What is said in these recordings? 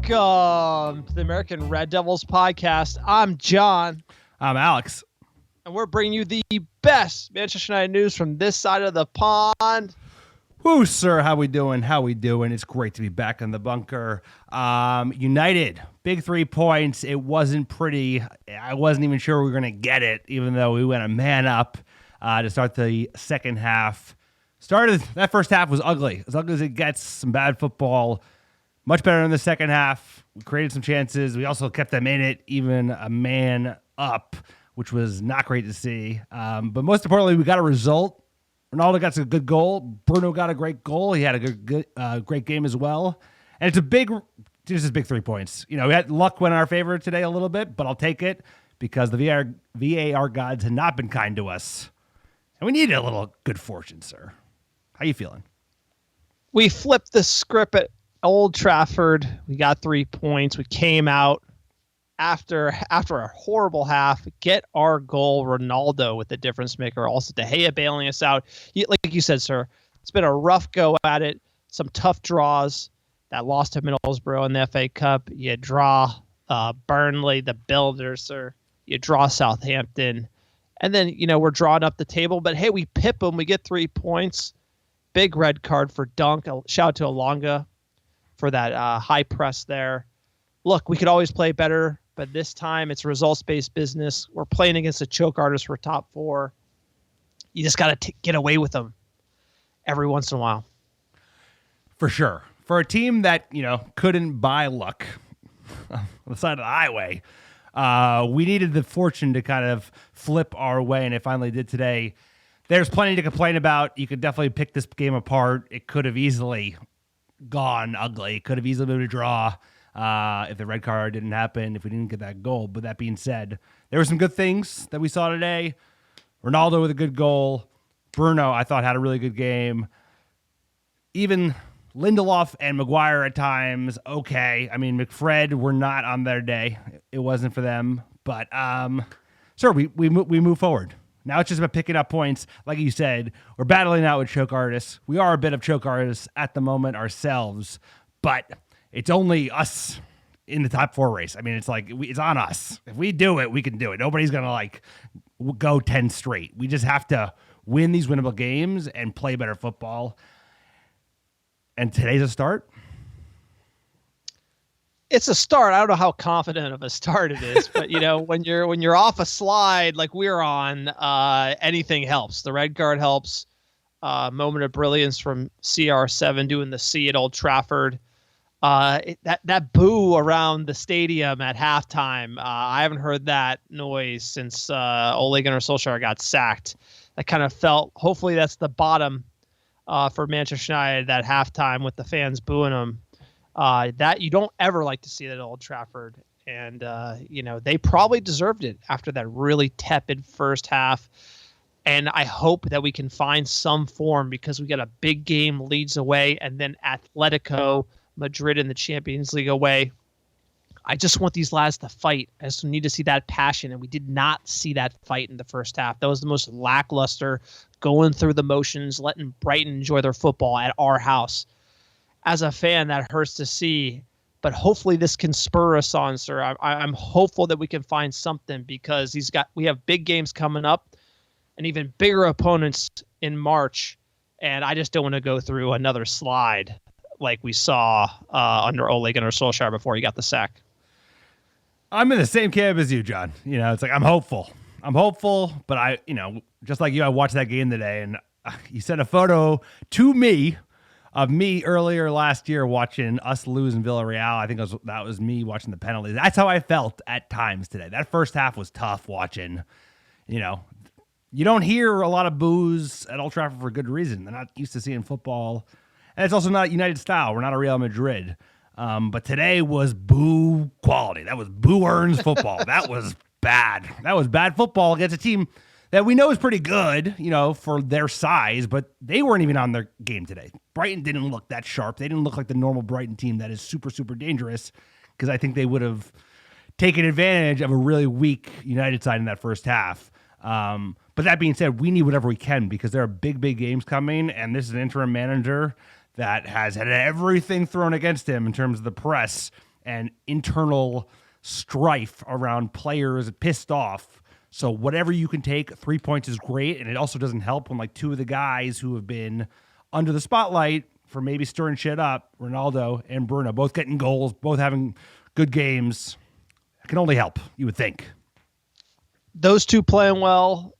Welcome to the American Red Devils podcast. I'm John. I'm Alex. And we're bringing you the best Manchester United news from this side of the pond. Woo, sir. How we doing? It's great to be back in the bunker. United, big 3 points. It wasn't pretty. I wasn't even sure we were going to get it, even though we went a man up to start the second half. That first half was ugly. As ugly as it gets, some bad football. Much better in the second half. We created some chances. We also kept them in it, even a man up, which was not great to see. But most importantly, we got a result. Ronaldo got a good goal. Bruno got a great goal. He had a great game as well. And it's a big 3 points. We had luck went in our favor today a little bit, but I'll take it because the VAR gods had not been kind to us. And we needed a little good fortune, sir. How you feeling? We flipped the script at Old Trafford. We got 3 points. We came out after a horrible half, get our goal. Ronaldo with the difference maker. Also De Gea bailing us out. Like you said, sir, it's been a rough go at it. Some tough draws. That loss to Middlesbrough in the FA Cup. You draw Burnley, the Builders, sir. You draw Southampton. And then, we're drawing up the table. But, hey, we pip them. We get 3 points. Big red card for Dunk. Shout out to Alonga for that high press there. Look, we could always play better, but this time it's results-based business. We're playing against a choke artist for top 4. You just got to get away with them every once in a while. For sure. For a team that, couldn't buy luck on the side of the highway, we needed the fortune to kind of flip our way, and it finally did today. There's plenty to complain about. You could definitely pick this game apart. It could have easily gone ugly. It could have easily been a draw if the red card didn't happen, if we didn't get that goal. But that being said, there were some good things that we saw today. Ronaldo with a good goal. Bruno, I thought, had a really good game. Even Lindelof and Maguire at times, okay. I mean, McFred were not on their day. It wasn't for them. But, sir, we move forward. Now it's just about picking up points. Like you said, we're battling out with choke artists. We are a bit of choke artists at the moment ourselves, but it's only us in the top 4 race. I mean, it's like it's on us. If we do it, we can do it. Nobody's going to go 10 straight. We just have to win these winnable games and play better football. And today's a start. It's a start. I don't know how confident of a start it is, but when you're off a slide like we're on, anything helps. The red card helps. Moment of brilliance from CR7 doing the C at Old Trafford. That boo around the stadium at halftime. I haven't heard that noise since Ole Gunnar Solskjaer got sacked. That kind of felt. Hopefully that's the bottom for Manchester United. That halftime with the fans booing them. That you don't ever like to see that at Old Trafford. And, they probably deserved it after that really tepid first half. And I hope that we can find some form because we got a big game, Leeds away, and then Atletico Madrid in the Champions League away. I just want these lads to fight. I just need to see that passion, and we did not see that fight in the first half. That was the most lackluster, going through the motions, letting Brighton enjoy their football at our house. As a fan, that hurts to see, but hopefully this can spur us on, sir. I'm hopeful that we can find something because we have big games coming up and even bigger opponents in March, and I just don't want to go through another slide like we saw under Ole Gunnar Solskjaer before he got the sack. I'm in the same camp as you, John. It's like I'm hopeful, but just like you, I watched that game today, and you sent a photo to me of me earlier last year watching us lose in Villarreal. I think that was me watching the penalties. That's how I felt at times today. That first half was tough watching. You don't hear a lot of boos at Old Trafford for good reason. They're not used to seeing football. And it's also not United style. We're not a Real Madrid. But today was boo quality. That was boo earns football. That was bad. That was bad football against a team that we know is pretty good, for their size, but they weren't even on their game today. Brighton didn't look that sharp. They didn't look like the normal Brighton team that is super, super dangerous because I think they would have taken advantage of a really weak United side in that first half. But that being said, we need whatever we can because there are big, big games coming, and this is an interim manager that has had everything thrown against him in terms of the press, and internal strife around players pissed off. So whatever you can take, 3 points is great. And it also doesn't help when like two of the guys who have been under the spotlight for maybe stirring shit up, Ronaldo and Bruno, both getting goals, both having good games. It can only help, you would think. Those two playing well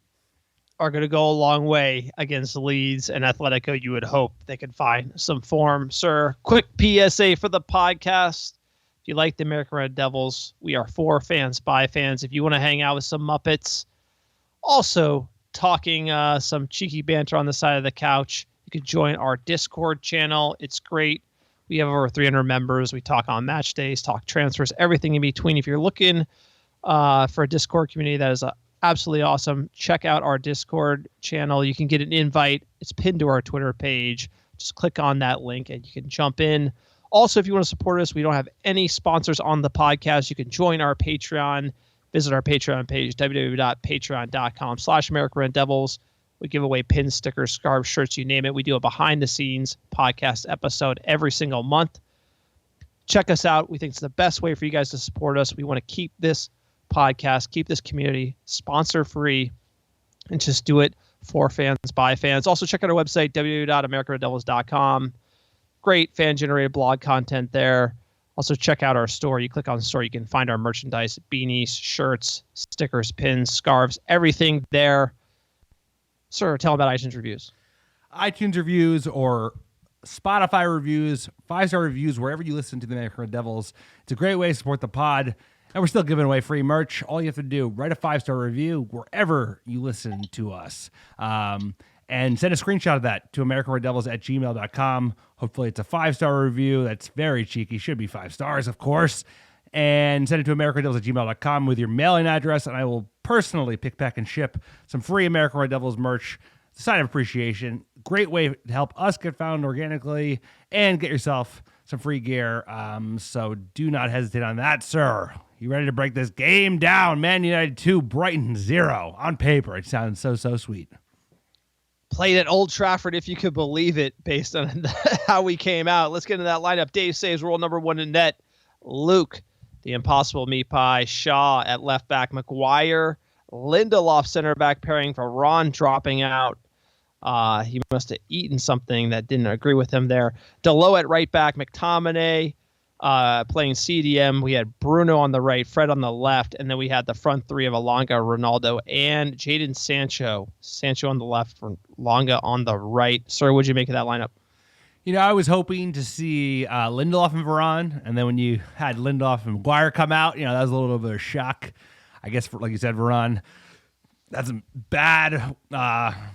are going to go a long way against Leeds and Atletico. You would hope they could find some form. Sir, quick PSA for the podcast. If you like the American Red Devils, we are for fans, by fans. If you want to hang out with some Muppets, also talking some cheeky banter on the side of the couch, you could join our Discord channel. It's great. We have over 300 members. We talk on match days, talk transfers, everything in between. If you're looking for a Discord community that is absolutely awesome, check out our Discord channel. You can get an invite. It's pinned to our Twitter page. Just click on that link and you can jump in. Also, if you want to support us, we don't have any sponsors on the podcast. You can join our Patreon. Visit our Patreon page, www.patreon.com/American Red Devils. We give away pins, stickers, scarves, shirts, you name it. We do a behind-the-scenes podcast episode every single month. Check us out. We think it's the best way for you guys to support us. We want to keep this podcast, keep this community sponsor-free, and just do it for fans, by fans. Also, check out our website, www.americanreddevils.com. Great fan-generated blog content there. Also, check out our store. You click on the store, you can find our merchandise, beanies, shirts, stickers, pins, scarves, everything there. Sir, tell them about iTunes reviews. iTunes reviews or Spotify reviews, 5-star reviews, wherever you listen to the American Red Devils. It's a great way to support the pod. And we're still giving away free merch. All you have to do, write a 5-star review wherever you listen to us. And send a screenshot of that to AmericanRedDevils@gmail.com. Hopefully it's a 5-star review. That's very cheeky. Should be 5 stars, of course. And send it to AmericanRedDevils@gmail.com with your mailing address, and I will personally pick, pack, and ship some free American Red Devils merch. It's a sign of appreciation. Great way to help us get found organically and get yourself some free gear. So do not hesitate on that, sir. You ready to break this game down? Man United 2, Brighton 0. On paper, it sounds so sweet. Played at Old Trafford, if you could believe it, based on how we came out. Let's get into that lineup. Dave saves rule number 1 in net. Luke, the impossible meat pie. Shaw at left back. McGuire. Lindelof center back pairing for Ron dropping out. He must have eaten something that didn't agree with him there. Delo at right back. McTominay playing CDM. We had Bruno on the right, Fred on the left, and then we had the front three of Alonga, Ronaldo, and Jadon Sancho. Sancho on the left, Alonga on the right. Sir, what'd you make of that lineup? You know, I was hoping to see Lindelof and Varane, and then when you had Lindelof and McGuire come out, you know, that was a little bit of a shock. I guess, like you said, Varane, that's bad,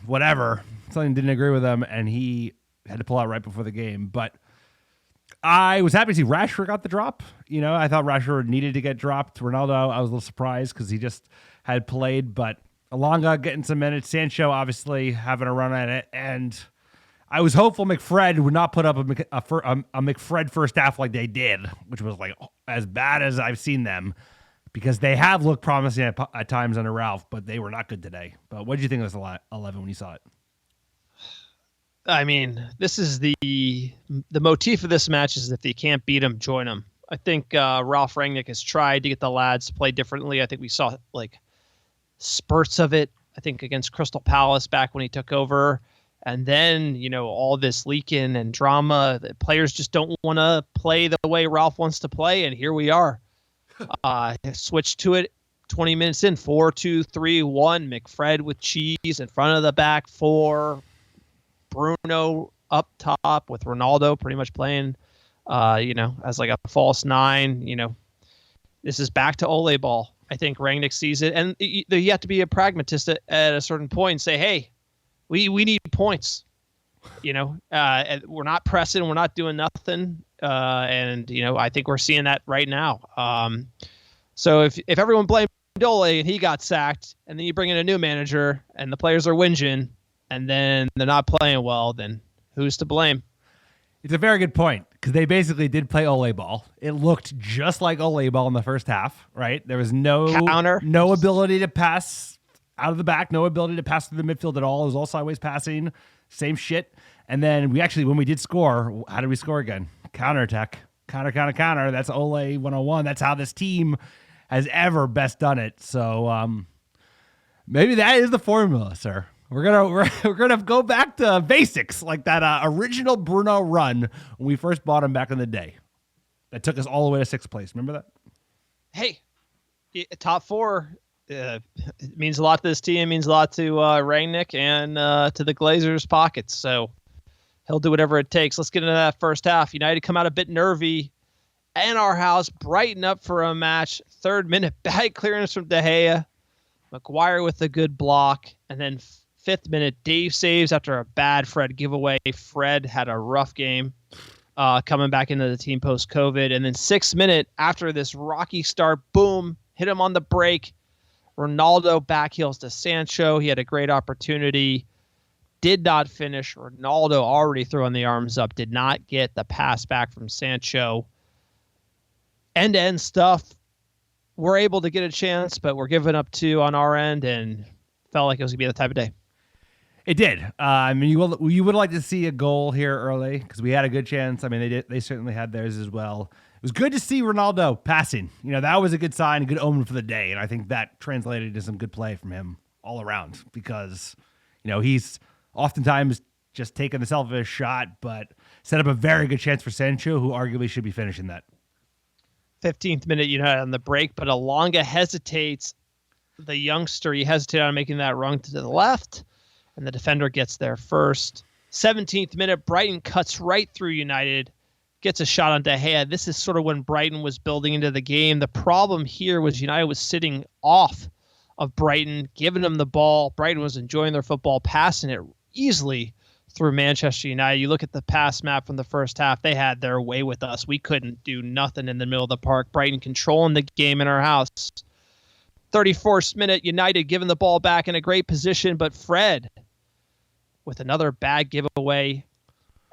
whatever. Something didn't agree with him, and he had to pull out right before the game. But I was happy to see Rashford got the drop. You know, I thought Rashford needed to get dropped. Ronaldo, I was a little surprised because he just had played, but Alonga getting some minutes. Sancho, obviously, having a run at it, and I was hopeful McFred would not put up a McFred first half like they did, which was like as bad as I've seen them, because they have looked promising at times under Ralph, but they were not good today. But what did you think of this 11 when you saw it? I mean, this is the motif of this match is if you can't beat them, join them. I think Ralph Rangnick has tried to get the lads to play differently. I think we saw like spurts of it, I think, against Crystal Palace back when he took over. And then, you know, all this leaking and drama, the players just don't want to play the way Ralph wants to play. And here we are. Switched to it 20 minutes in, 4-2-3-1. McFred with cheese in front of the back four. Bruno up top with Ronaldo pretty much playing, as like a false nine. You know, this is back to Ole ball. I think Rangnick sees it. And you have to be a pragmatist at a certain point and say, hey, we need points. You know, we're not pressing. We're not doing nothing. And, you know, I think we're seeing that right now. So if everyone blamed Ole and he got sacked, and then you bring in a new manager and the players are whinging and then they're not playing well, then who's to blame? It's a very good point, because they basically did play Ole ball. It looked just like Ole ball in the first half, right? There was no counter, no ability to pass out of the back, no ability to pass through the midfield at all. It was all sideways passing, same shit. And then when we did score, how did we score again? Counterattack. Counter. That's Ole 101. That's how this team has ever best done it. So maybe that is the formula, sir. We're gonna go back to basics, like that original Bruno run when we first bought him back in the day. That took us all the way to 6th place. Remember that? Hey, top 4 it means a lot to this team. It means a lot to Rangnick and to the Glazers' pockets. So he'll do whatever it takes. Let's get into that first half. United come out a bit nervy in our house. Brighton up for a match. 3rd minute, bad clearance from De Gea. McGuire with a good block. And then 5th minute, Dave saves after a bad Fred giveaway. Fred had a rough game coming back into the team post-COVID. And then 6th minute, after this rocky start, boom, hit him on the break. Ronaldo backheels to Sancho. He had a great opportunity. Did not finish. Ronaldo already throwing the arms up. Did not get the pass back from Sancho. End-to-end stuff. We're able to get a chance, but we're giving up 2 on our end, and felt like it was going to be the type of day. It did. I mean, you would like to see a goal here early because we had a good chance. I mean, they certainly had theirs as well. It was good to see Ronaldo passing. You know, that was a good sign, a good omen for the day, and I think that translated to some good play from him all around because, you know, he's oftentimes just taking the selfish shot, but set up a very good chance for Sancho, who arguably should be finishing that. 15th minute United on the break, but Alonga hesitates. The youngster, he hesitated on making that run to the left, and the defender gets there first. 17th minute, Brighton cuts right through United, gets a shot on De Gea. This is sort of when Brighton was building into the game. The problem here was United was sitting off of Brighton, giving them the ball. Brighton was enjoying their football, passing it easily through Manchester United. You look at the pass map from the first half, they had their way with us. We couldn't do nothing in the middle of the park. Brighton controlling the game in our house. 34th minute, United giving the ball back in a great position, but Fred with another bad giveaway.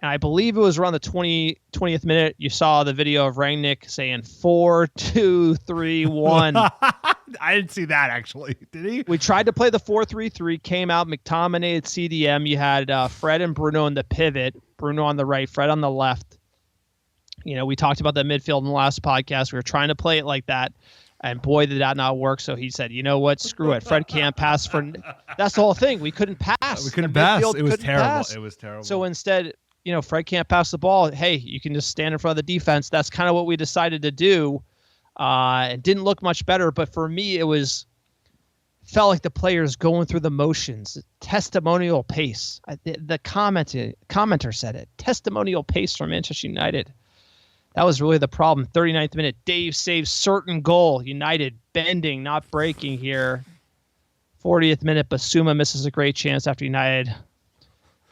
And I believe it was around the 20th minute, you saw the video of Rangnick saying 4, 2, 3, 1. I didn't see that, actually. Did he? We tried to play the 4-3-3, came out, McTominay at CDM. You had Fred and Bruno in the pivot, Bruno on the right, Fred on the left. You know, we talked about the midfield in the last podcast. We were trying to play it like that, and boy, did that not work. So he said, you know what, screw it. Fred can't pass for – that's the whole thing. We couldn't pass. We couldn't pass. It was terrible. Pass. It was terrible. So instead, you know, Fred can't pass the ball. Hey, you can just stand in front of the defense. That's kind of what we decided to do. It didn't look much better, but for me, felt like the players going through the motions. Testimonial pace. The commenter said it. Testimonial pace from Manchester United. That was really the problem. 39th minute, Dave saves certain goal. United bending, not breaking here. 40th minute, Basuma misses a great chance after United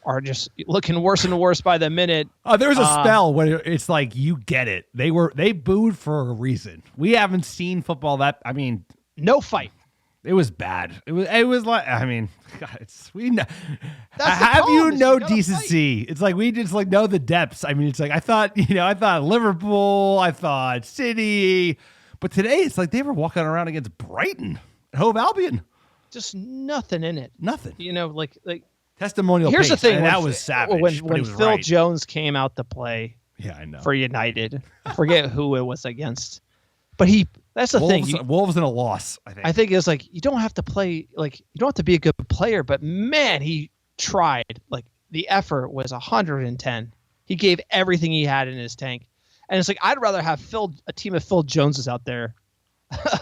are just looking worse and worse by the minute. There was a spell where it's like, you get it. They booed for a reason. We haven't seen football no fight. It was bad. It was like, I mean, God, you know decency. It's like, we just like know the depths. I mean, it's like, I thought Liverpool, I thought City, but today it's like they were walking around against Brighton, Hove Albion. Just nothing in it. Nothing. You know, like testimonial. Here's pace. the thing. And that was savage. When Phil Jones came out to play I know. for United, I forget who it was against, but that's the thing. Wolves in a loss, I think. I think it's like, you don't have to play, like, you don't have to be a good player, but man, he tried. Like, the effort was 110. He gave everything he had in his tank. And it's like, I'd rather have a team of Phil Joneses out there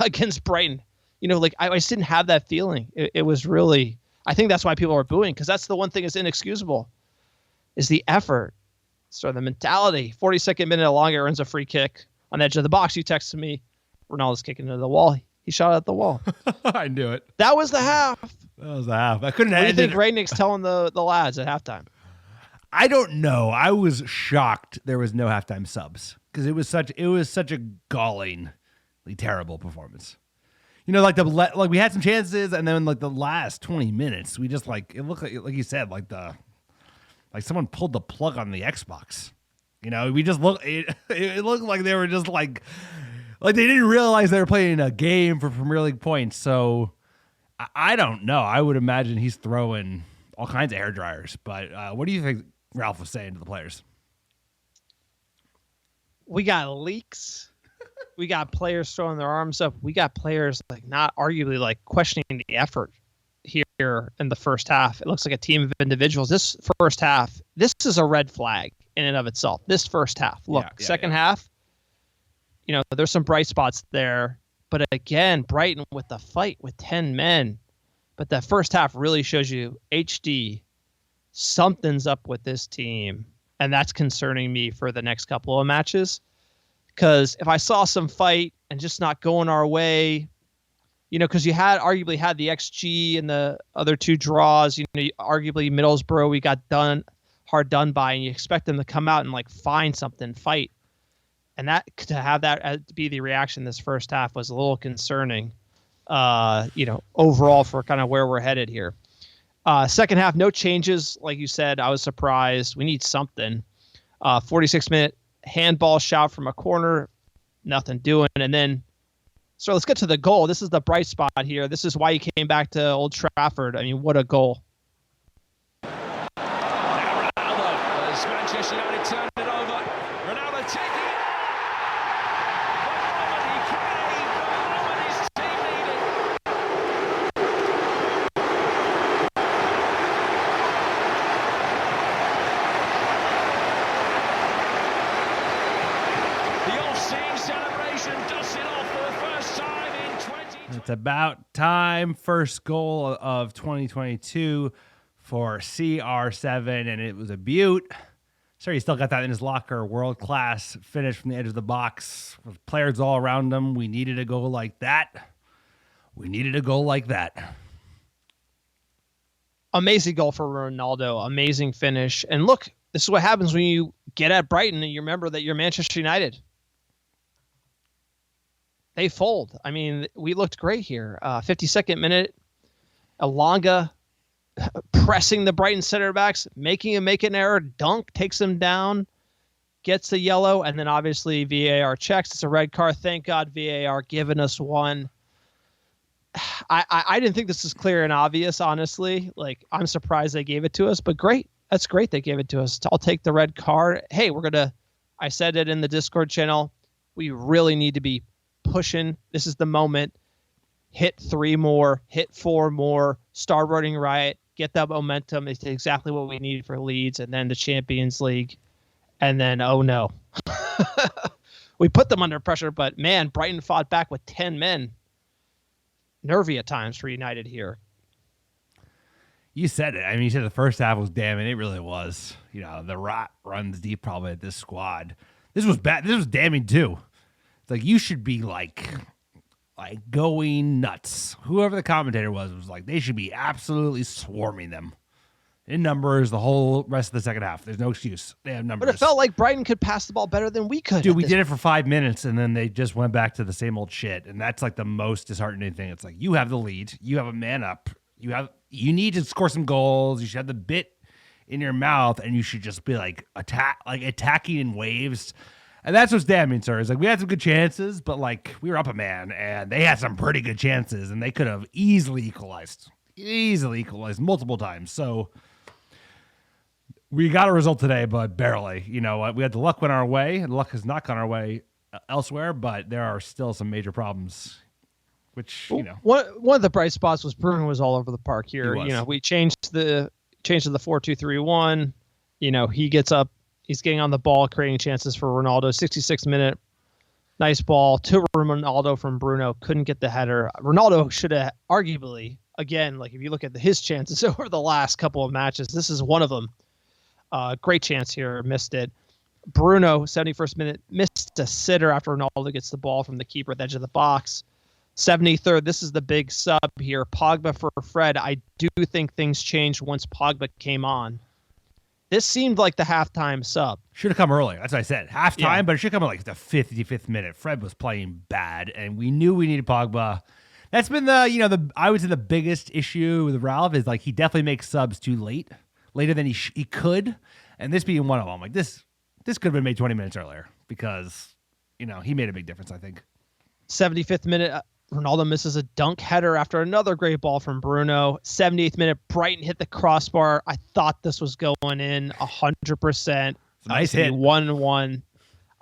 against Brighton. You know, like, I just didn't have that feeling. It was really, I think that's why people are booing, because that's the one thing that's inexcusable, is the effort. So the mentality. 42nd minute, Alonga earns a free kick on the edge of the box. You texted me, Ronaldo's kicking into the wall. He shot at the wall. I knew it. That was the half. I couldn't. What do you think Rangnick's telling the lads at halftime? I don't know. I was shocked there was no halftime subs, because it was such a gallingly terrible performance. You know, like we had some chances, and then like the last 20 minutes, we just it looked like you said, like someone pulled the plug on the Xbox. You know, we just it looked like they were just like they didn't realize they were playing a game for Premier League points. So I don't know. I would imagine he's throwing all kinds of hair dryers. But what do you think Ralph was saying to the players? We got leaks. We got players throwing their arms up. We got players like not arguably like questioning the effort here in the first half. It looks like a team of individuals. This first half, this is a red flag in and of itself. This first half. Look, second half, there's some bright spots there. But again, Brighton with the fight with 10 men. But that first half really shows you, HD, something's up with this team. And that's concerning me for the next couple of matches. Because if I saw some fight and just not going our way, because you arguably had the XG and the other two draws, arguably Middlesbrough, we got hard done by, and you expect them to come out and like find something, fight. And that to have that be the reaction this first half was a little concerning, overall for kind of where we're headed here. Second half, no changes. Like you said, I was surprised. We need something. 46-minute handball shot from a corner, nothing doing. And then, so let's get to the goal. This is the bright spot here. This is why he came back to Old Trafford. I mean, what a goal. Now Ronaldo, as Manchester United turned it over. Ronaldo taking it. It's about time. First goal of 2022 for CR7, and it was a beaut. Sure, he still got that in his locker. World-class finish from the edge of the box with players all around him. We needed a goal like that. Amazing goal for Ronaldo. Amazing finish. And look, this is what happens when you get at Brighton and you remember that you're Manchester United. They fold. I mean, we looked great here. 52nd minute, Elanga pressing the Brighton center backs, making him make an error. Dunk takes him down, gets the yellow, and then obviously VAR checks. It's a red card. Thank God VAR giving us one. I didn't think this was clear and obvious, honestly. Like, I'm surprised they gave it to us, but great. That's great they gave it to us. I'll take the red card. Hey, I said it in the Discord channel. We really need to be pushing. This is the moment. Hit 3 more, hit 4 more, start running riot, get that momentum. It's exactly what we need for Leeds and then the Champions League. And then, oh no. We put them under pressure, but man, Brighton fought back with 10 men. Nervy at times for United here. You said it. I mean, you said the first half was damning. It really was. The rot runs deep probably at this squad. This was bad. This was damning too. It's like you should be like going nuts. Whoever the commentator was like they should be absolutely swarming them in numbers the whole rest of the second half. There's no excuse. They have numbers. But it felt like Brighton could pass the ball better than we could. Dude, we did it for 5 minutes and then they just went back to the same old shit. And that's like the most disheartening thing. It's like you have the lead. You have a man up. You need to score some goals. You should have the bit in your mouth and you should just be attacking in waves. And that's what's damning, sir. It's like we had some good chances, but like we were up a man, and they had some pretty good chances, and they could have easily equalized multiple times. So we got a result today, but barely. We had the luck went our way, and luck has not gone our way elsewhere. But there are still some major problems. Which one of the bright spots was Bruno was all over the park here. We changed to the 4-2-3-1. He gets up. He's getting on the ball, creating chances for Ronaldo. 66th minute, nice ball to Ronaldo from Bruno. Couldn't get the header. Ronaldo should have arguably, again, like if you look at his chances over the last couple of matches, this is one of them. Great chance here, missed it. Bruno, 71st minute, missed a sitter after Ronaldo gets the ball from the keeper at the edge of the box. 73rd, this is the big sub here. Pogba for Fred. I do think things changed once Pogba came on. This seemed like the halftime sub. Should have come earlier. That's what I said. Halftime, but it should come at like the 55th minute. Fred was playing bad, and we knew we needed Pogba. That's been I would say the biggest issue with Ralph is like he definitely makes subs too late, later than he could, and this being one of them. Like this could have been made 20 minutes earlier because he made a big difference. I think. 75th minute. Ronaldo misses a dunk header after another great ball from Bruno. 78th minute, Brighton hit the crossbar. I thought this was going in 100%. It's a nice hit. 1-1.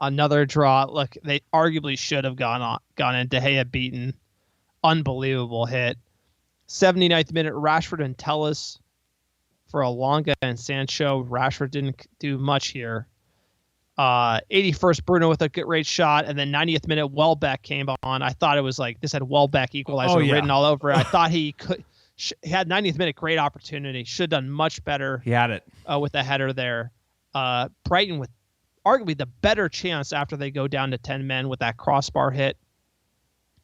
Another draw. Look, they arguably should have gone in. De Gea beaten. Unbelievable hit. 79th minute, Rashford and Telles for Elanga and Sancho. Rashford didn't do much here. 81st, Bruno with a great shot, and then 90th minute, Welbeck came on. I thought it was like this had Welbeck equalizer written all over it. I thought he had 90th minute, great opportunity. Should have done much better. He had it with the header there. Brighton with arguably the better chance after they go down to 10 men with that crossbar hit,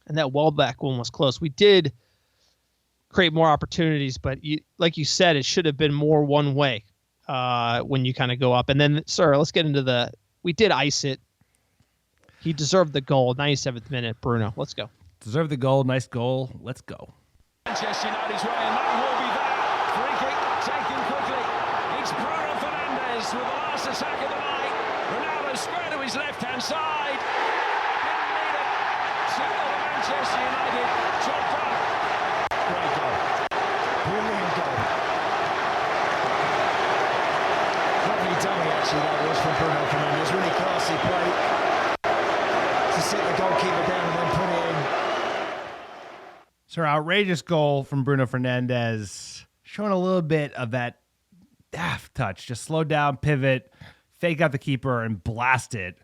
and that Welbeck one was close. We did create more opportunities, but like you said, it should have been more one way when you kind of go up. And then, sir, let's get into we did ice it. He deserved the goal. 97th minute, Bruno. Let's go. Deserved the goal. Nice goal. Let's go. Manchester United's way, and that will be there. Free kick taken quickly. It's Bruno Fernandes with the last attack of the night. Ronaldo square to his left-hand side. Didn't need it. 2-0 Manchester United. Chopped up. Great goal. Brilliant goal. Lovely dummy, actually, that was from Bruno Fernandes. Really classy play to sit the goalkeeper down and then put it in. So outrageous goal from Bruno Fernandes, showing a little bit of that daft touch. Just slow down, pivot, fake out the keeper, and blast it.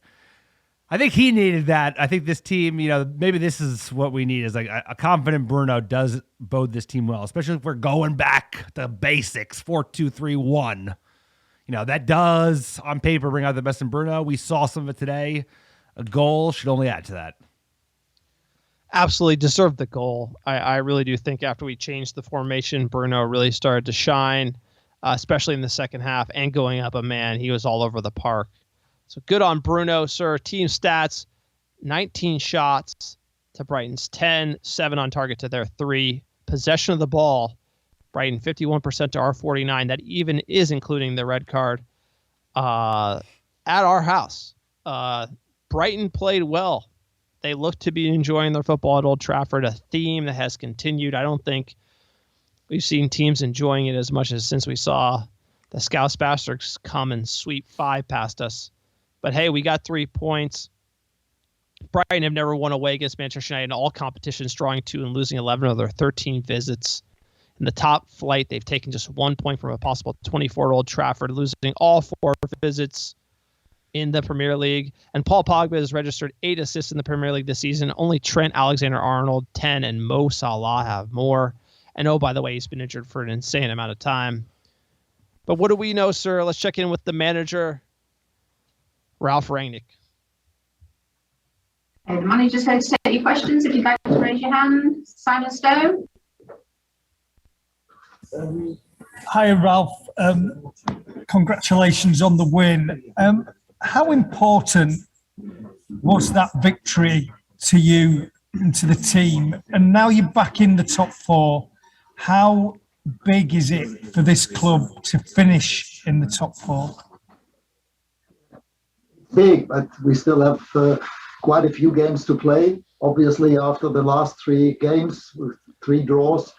I think he needed that. I think this team, maybe this is what we need, is like a confident Bruno does bode this team well, especially if we're going back to basics, 4-2-3-1. That does, on paper, bring out the best in Bruno. We saw some of it today. A goal should only add to that. Absolutely deserved the goal. I really do think after we changed the formation, Bruno really started to shine, especially in the second half and going up a man. He was all over the park. So good on Bruno, sir. Team stats, 19 shots to Brighton's 10, 7 on target to their 3. Possession of the ball, Brighton 51% to our 49. That even is including the red card at our house. Brighton played well. They look to be enjoying their football at Old Trafford, a theme that has continued. I don't think we've seen teams enjoying it as much as since we saw the Scouse Bastards come and sweep 5 past us. But hey, we got 3 points. Brighton have never won away against Manchester United in all competitions, drawing 2 and losing 11 of their 13 visits. In the top flight, they've taken just 1 point from a possible 24 at Old Trafford, losing all 4 visits in the Premier League. And Paul Pogba has registered 8 assists in the Premier League this season. Only Trent Alexander-Arnold, 10, and Mo Salah have more. And oh, by the way, he's been injured for an insane amount of time. But what do we know, sir? Let's check in with the manager, Ralph Rangnick. Okay, the manager's going to take your questions. If you'd like to raise your hand, Simon Stone. Hi, Ralph. Congratulations on the win. How important was that victory to you and to the team? And now you're back in the top 4. How big is it for this club to finish in the top 4? Big, but we still have quite a few games to play. Obviously, after the last 3 games, with 3 draws,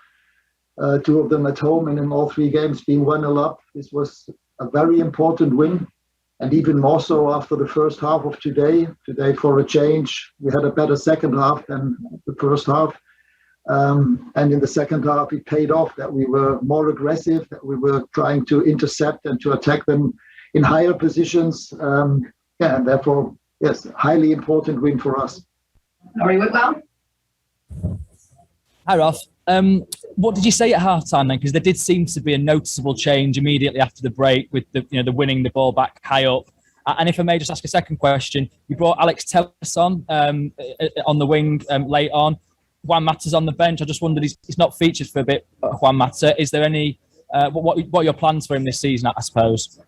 2 of them at home, and in all 3 games being 1-0 up, this was a very important win. And even more so after the first half of today. Today, for a change, we had a better second half than the first half. And in the second half, it paid off that we were more aggressive, that we were trying to intercept and to attack them in higher positions. And therefore, yes, highly important win for us. Laurie Whitwell. Hi, Ralph. What did you say at halftime then? Because there did seem to be a noticeable change immediately after the break with the winning the ball back high up. And if I may just ask a second question, you brought Alex Telles on the wing late on. Juan Mata's on the bench. I just wondered, he's not featured for a bit, Juan Mata. Is there any, what are your plans for him this season, I suppose?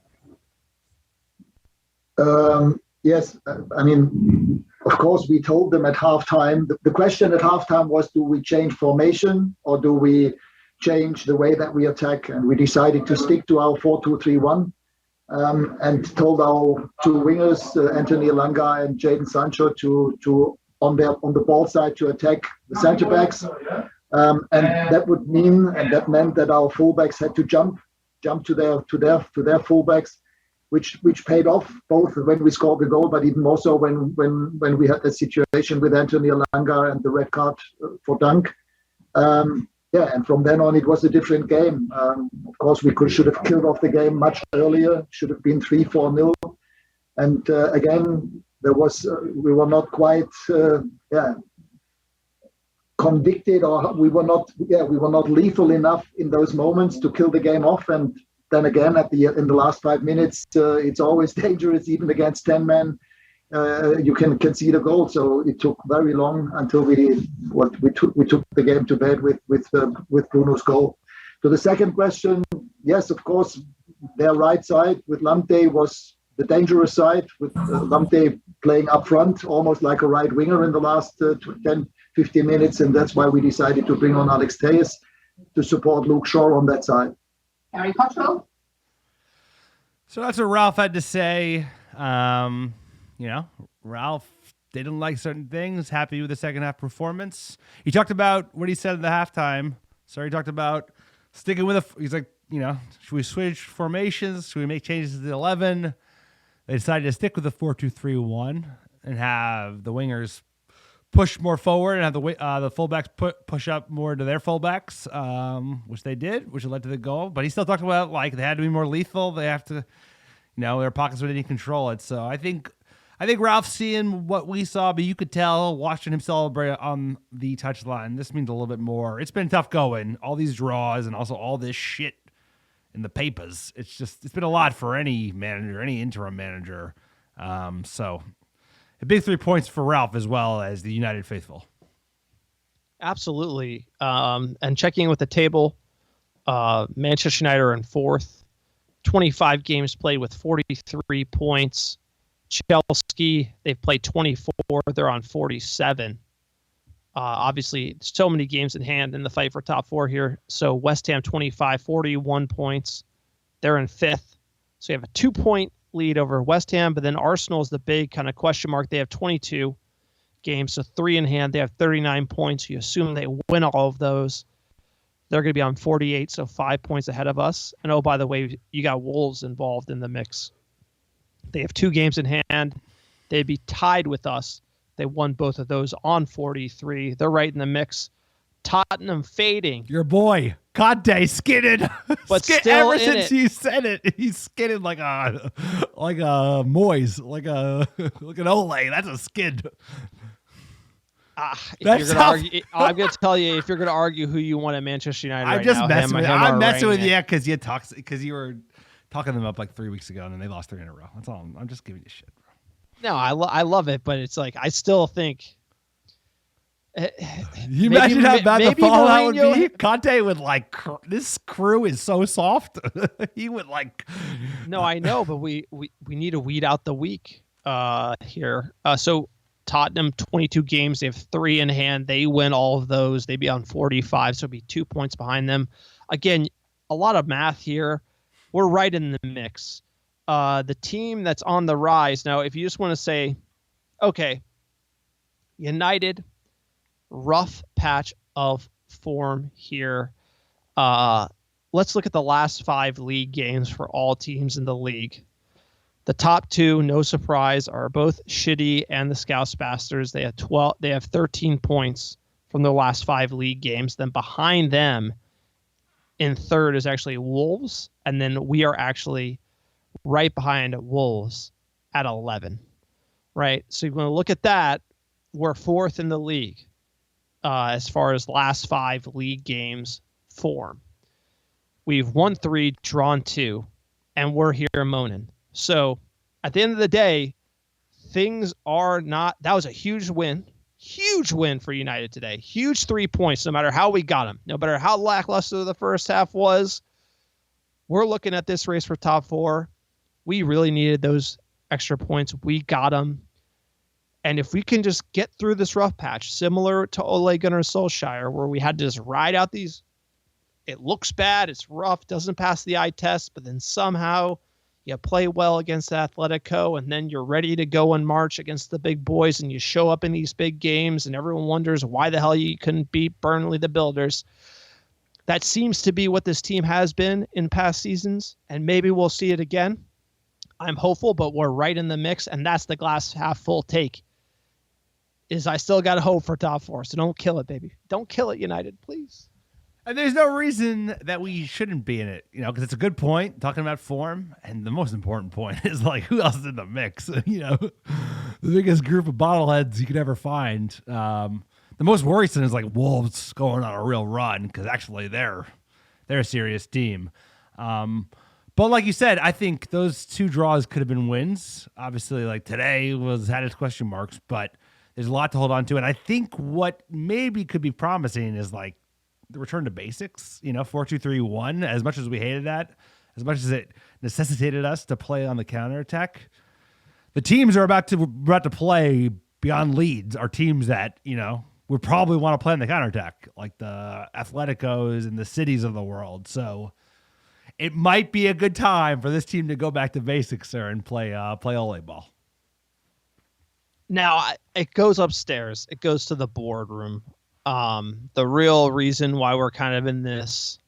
Yes, I mean, of course, we told them at halftime. The question at halftime was, do we change formation or do we change the way that we attack? And we decided to stick to our 4-2-3-1 and told our 2 wingers, Anthony Elanga and Jadon Sancho, to on the ball side to attack the centre backs. And that would mean, and that meant that our fullbacks had to jump to their fullbacks. which paid off both when we scored the goal, but even more so when we had the situation with Anthony Elanga and the red card for Dunk. And from then on, it was a different game. Of course, we should have killed off the game much earlier. Should have been 3-4-0. And again, we were not quite convicted, or we were not lethal enough in those moments to kill the game off. And then again, in the last 5 minutes, it's always dangerous, even against 10 men. You can concede a goal, so it took very long until we took the game to bed with Bruno's goal. To the second question, yes, of course, their right side with Lamptey was the dangerous side, with Lamptey playing up front, almost like a right winger in the last 10-15 minutes, and that's why we decided to bring on Alex Tejes to support Luke Shaw on that side. Gary Cottrell. So that's what Ralph had to say. Ralph didn't like certain things, happy with the second half performance. He talked about what he said at the halftime. So he talked about sticking with he's like, should we switch formations? Should we make changes to the 11? They decided to stick with the 4-2-3-1 and have the wingers push more forward and have the fullbacks push up more to their fullbacks, which they did, which led to the goal. But he still talked about they had to be more lethal. They have to, their pockets where they didn't control it. So I think Ralph's seeing what we saw, but you could tell watching him celebrate on the touchline. This means a little bit more. It's been tough going, all these draws and also all this shit in the papers. It's been a lot for any manager, any interim manager. So a big 3 points for Ralph as well as the United faithful. Absolutely. And checking with the table, Manchester United are in fourth, 25 games played with 43 points. Chelsea, they've played 24. They're on 47. Obviously, so many games in hand in the fight for top four here. So West Ham 25, 41 points. They're in fifth. So you have a 2-point lead over West Ham, but then Arsenal is the big kind of question mark. They have 22 games, so 3 in hand. They have 39 points. You assume they win all of those. They're going to be on 48, so 5 points ahead of us. And oh, by the way, you got Wolves involved in the mix. They have 2 games in hand. They'd be tied with us. They won both of those on 43. They're right in the mix. Tottenham fading. Your boy, Conte, skidded. But still ever in since it. he said it, he's skidded like a Moyes, like an Ole. That's a skid. If you're gonna argue, I'm going to tell you, if you're going to argue who you want at Manchester United I'm just messing with you. I'm messing with you. you because you were talking them up like 3 weeks ago and then they lost 3 in a row. That's all. I'm just giving you shit, bro. No, I love it, but it's like I still think. You imagine how bad the fallout would Mourinho, be? Conte would this crew is so soft. He would No, I know, but we need to weed out the weak here. So Tottenham 22 games, they have 3 in hand. They win all of those. They'd be on 45, so it'd be 2 points behind them. Again, a lot of math here. We're right in the mix. The team that's on the rise now, if you just want to say, okay, United, rough patch of form here. Let's look at the last 5 league games for all teams in the league. The top 2, no surprise, are both Shitty and the Scouse Bastards. They have 13 points from their last 5 league games. Then behind them, in third, is actually Wolves, and then we are actually right behind Wolves at 11. Right, so you're going to look at that. We're fourth in the league. As far as last 5 league games form. We've won 3, drawn 2, and we're here moaning. So at the end of the day, things are not, that was a huge win for United today. Huge 3 points, no matter how we got them. No matter how lackluster the first half was, we're looking at this race for top 4. We really needed those extra points. We got them. And if we can just get through this rough patch, similar to Ole Gunnar Solskjaer, where we had to just ride out these, it looks bad, it's rough, doesn't pass the eye test, but then somehow you play well against Atletico, and then you're ready to go in March against the big boys, and you show up in these big games, and everyone wonders why the hell you couldn't beat Burnley the Builders. That seems to be what this team has been in past seasons, and maybe we'll see it again. I'm hopeful, but we're right in the mix, and that's the glass half full take. Is I still got hope for top four, so don't kill it, baby. Don't kill it, United, please. And there's no reason that we shouldn't be in it, because it's a good point talking about form. And the most important point is like, who else is in the mix? The biggest group of bottleheads you could ever find. The most worrisome is like Wolves going on a real run because actually they're a serious team. But like you said, I think those two draws could have been wins. Obviously, like today had its question marks, but there's a lot to hold on to. And I think what maybe could be promising is like the return to basics, 4-2-3-1, as much as we hated that, as much as it necessitated us to play on the counterattack. The teams are about to play beyond Leeds are teams that, would probably want to play on the counterattack, like the Atleticos and the Cities of the world. So it might be a good time for this team to go back to basics, sir, and play Ole ball. Now, it goes upstairs. It goes to the boardroom. The real reason why we're kind of in this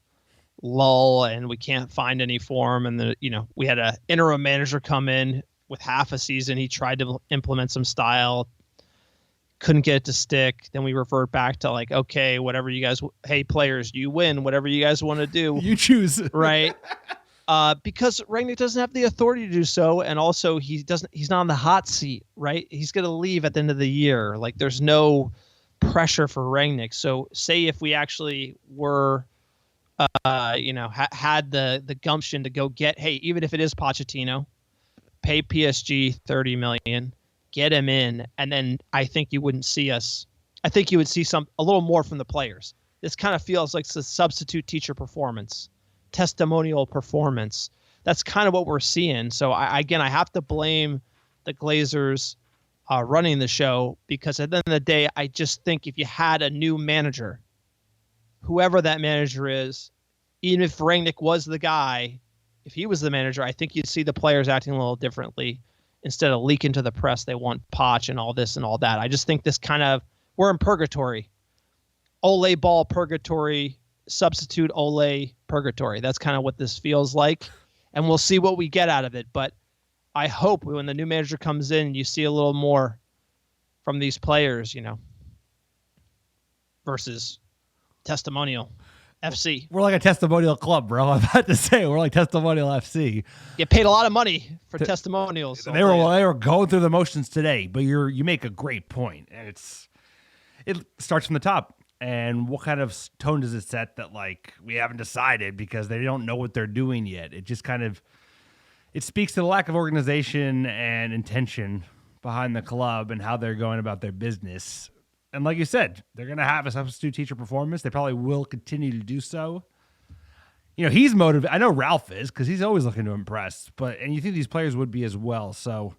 lull and we can't find any form, and we had an interim manager come in with half a season. He tried to implement some style, couldn't get it to stick. Then we revert back to like, okay, whatever you guys, hey players, you win, whatever you guys want to do, you choose, right? Because Rangnick doesn't have the authority to do so, and also he's not on the hot seat, right? He's going to leave at the end of the year. Like there's no pressure for Rangnick. So say if we actually were, had the gumption to go get, hey, even if it is Pochettino, pay PSG 30 million, get him in, and then I think you wouldn't see us. I think you would see a little more from the players. This kind of feels like the substitute teacher performance, testimonial performance. That's kind of what we're seeing. So I have to blame the Glazers running the show, because at the end of the day, I just think if you had a new manager, whoever that manager is, even if Rangnick was the guy, if he was the manager, I think you'd see the players acting a little differently. Instead of leaking to the press, they want Poch and all this and all that. I just think this we're in purgatory. Ole ball purgatory, substitute Ole purgatory. That's kind of what this feels like. And we'll see what we get out of it. But I hope when the new manager comes in, you see a little more from these players, versus testimonial FC. We're like a testimonial club, bro. I'm about to say we're like testimonial FC. Get paid a lot of money for testimonials. So they were going through the motions today, but you make a great point, and it starts from the top. And what kind of tone does it set that like we haven't decided because they don't know what they're doing yet? It just kind of it speaks to the lack of organization and intention behind the club and how they're going about their business. And like you said, they're going to have a substitute teacher performance. They probably will continue to do so. He's motivated. I know Ralph is because he's always looking to impress. And you think these players would be as well. So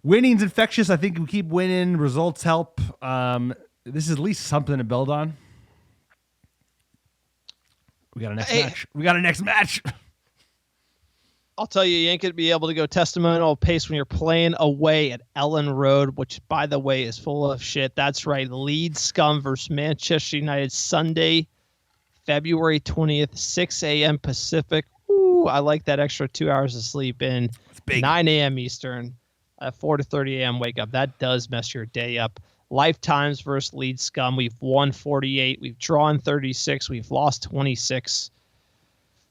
winning's infectious. I think we keep winning. Results help. This is at least something to build on. We got a next match. I'll tell you ain't going to be able to go testimonial pace when you're playing away at Ellen Road, which, by the way, is full of shit. That's right. Leeds Scum versus Manchester United, Sunday, February 20th, 6 a.m. Pacific. Ooh, I like that extra 2 hours of sleep in. 9 a.m. Eastern, 4:30 a.m. wake up. That does mess your day up. Lifetimes versus Leeds Scum. We've won 48. We've drawn 36. We've lost 26.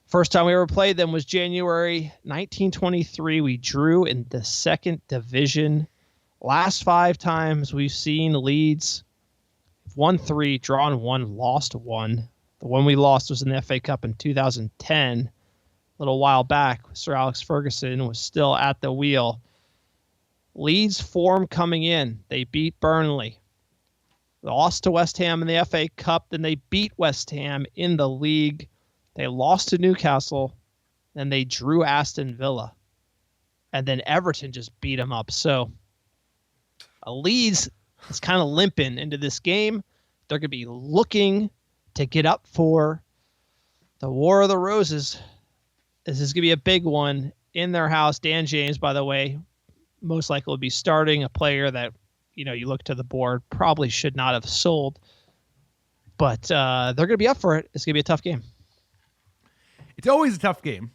First time we ever played them was January 1923. We drew in the second division. Last 5 times we've seen Leeds won 3, drawn 1, lost 1. The one we lost was in the FA Cup in 2010. A little while back, Sir Alex Ferguson was still at the wheel. Leeds form coming in. They beat Burnley. They lost to West Ham in the FA Cup. Then they beat West Ham in the league. They lost to Newcastle. Then they drew Aston Villa. And then Everton just beat them up. So Leeds is kind of limping into this game. They're going to be looking to get up for the War of the Roses. This is going to be a big one in their house. Dan James, by the way, most likely will be starting, a player that, you look to the board, probably should not have sold. But they're going to be up for it. It's going to be a tough game. It's always a tough game.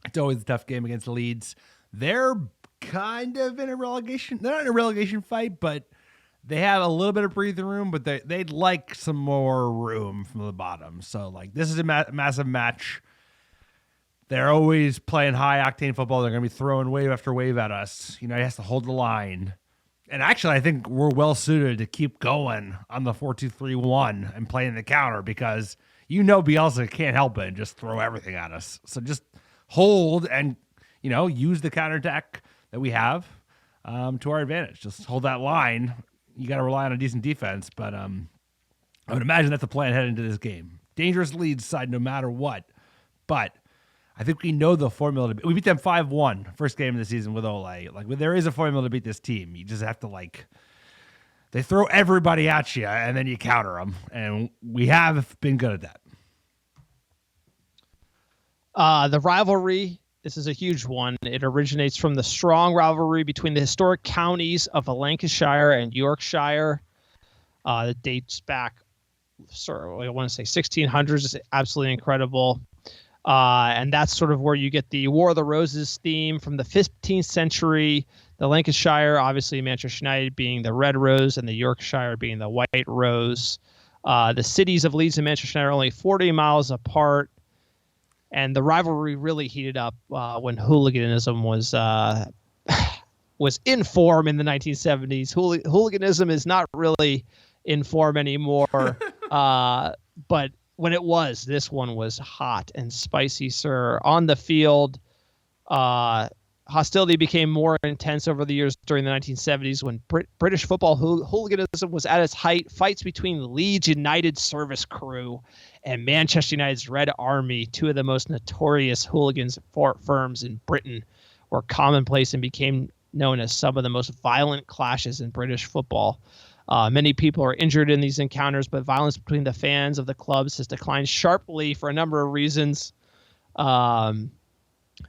It's always a tough game against Leeds. They're kind of in a relegation. They're not in a relegation fight, but they have a little bit of breathing room, but they'd like some more room from the bottom. So, like, this is a massive match. They're always playing high-octane football. They're going to be throwing wave after wave at us. You know, he has to hold the line. And actually, I think we're well-suited to keep going on the 4-2-3-1 and playing the counter because you know Bielsa can't help it and just throw everything at us. So just hold and, you know, use the counterattack that we have to our advantage. Just hold that line. You got to rely on a decent defense, but I would imagine that's the plan heading into this game. Dangerous Leeds side no matter what, but I think we know the formula. We beat them 5-1 first game of the season with Ole. Like, there is a formula to beat this team. You just have to, like, they throw everybody at you, and then you counter them, and we have been good at that. The rivalry, this is a huge one. It originates from the strong rivalry between the historic counties of Lancashire and Yorkshire. That dates back, I want to say 1600s. It's absolutely incredible. And that's sort of where you get the War of the Roses theme from the 15th century. The Lancashire, obviously Manchester United being the red rose and the Yorkshire being the white rose. The cities of Leeds and Manchester United are only 40 miles apart. And the rivalry really heated up when hooliganism was in form in the 1970s. Hooliganism is not really in form anymore, but when it was, this one was hot and spicy, sir. On the field, hostility became more intense over the years during the 1970s when British football hooliganism was at its height. Fights between the Leeds United service crew and Manchester United's Red Army, two of the most notorious hooligans firms in Britain, were commonplace and became known as some of the most violent clashes in British football. Many people are injured in these encounters, but violence between the fans of the clubs has declined sharply for a number of reasons. And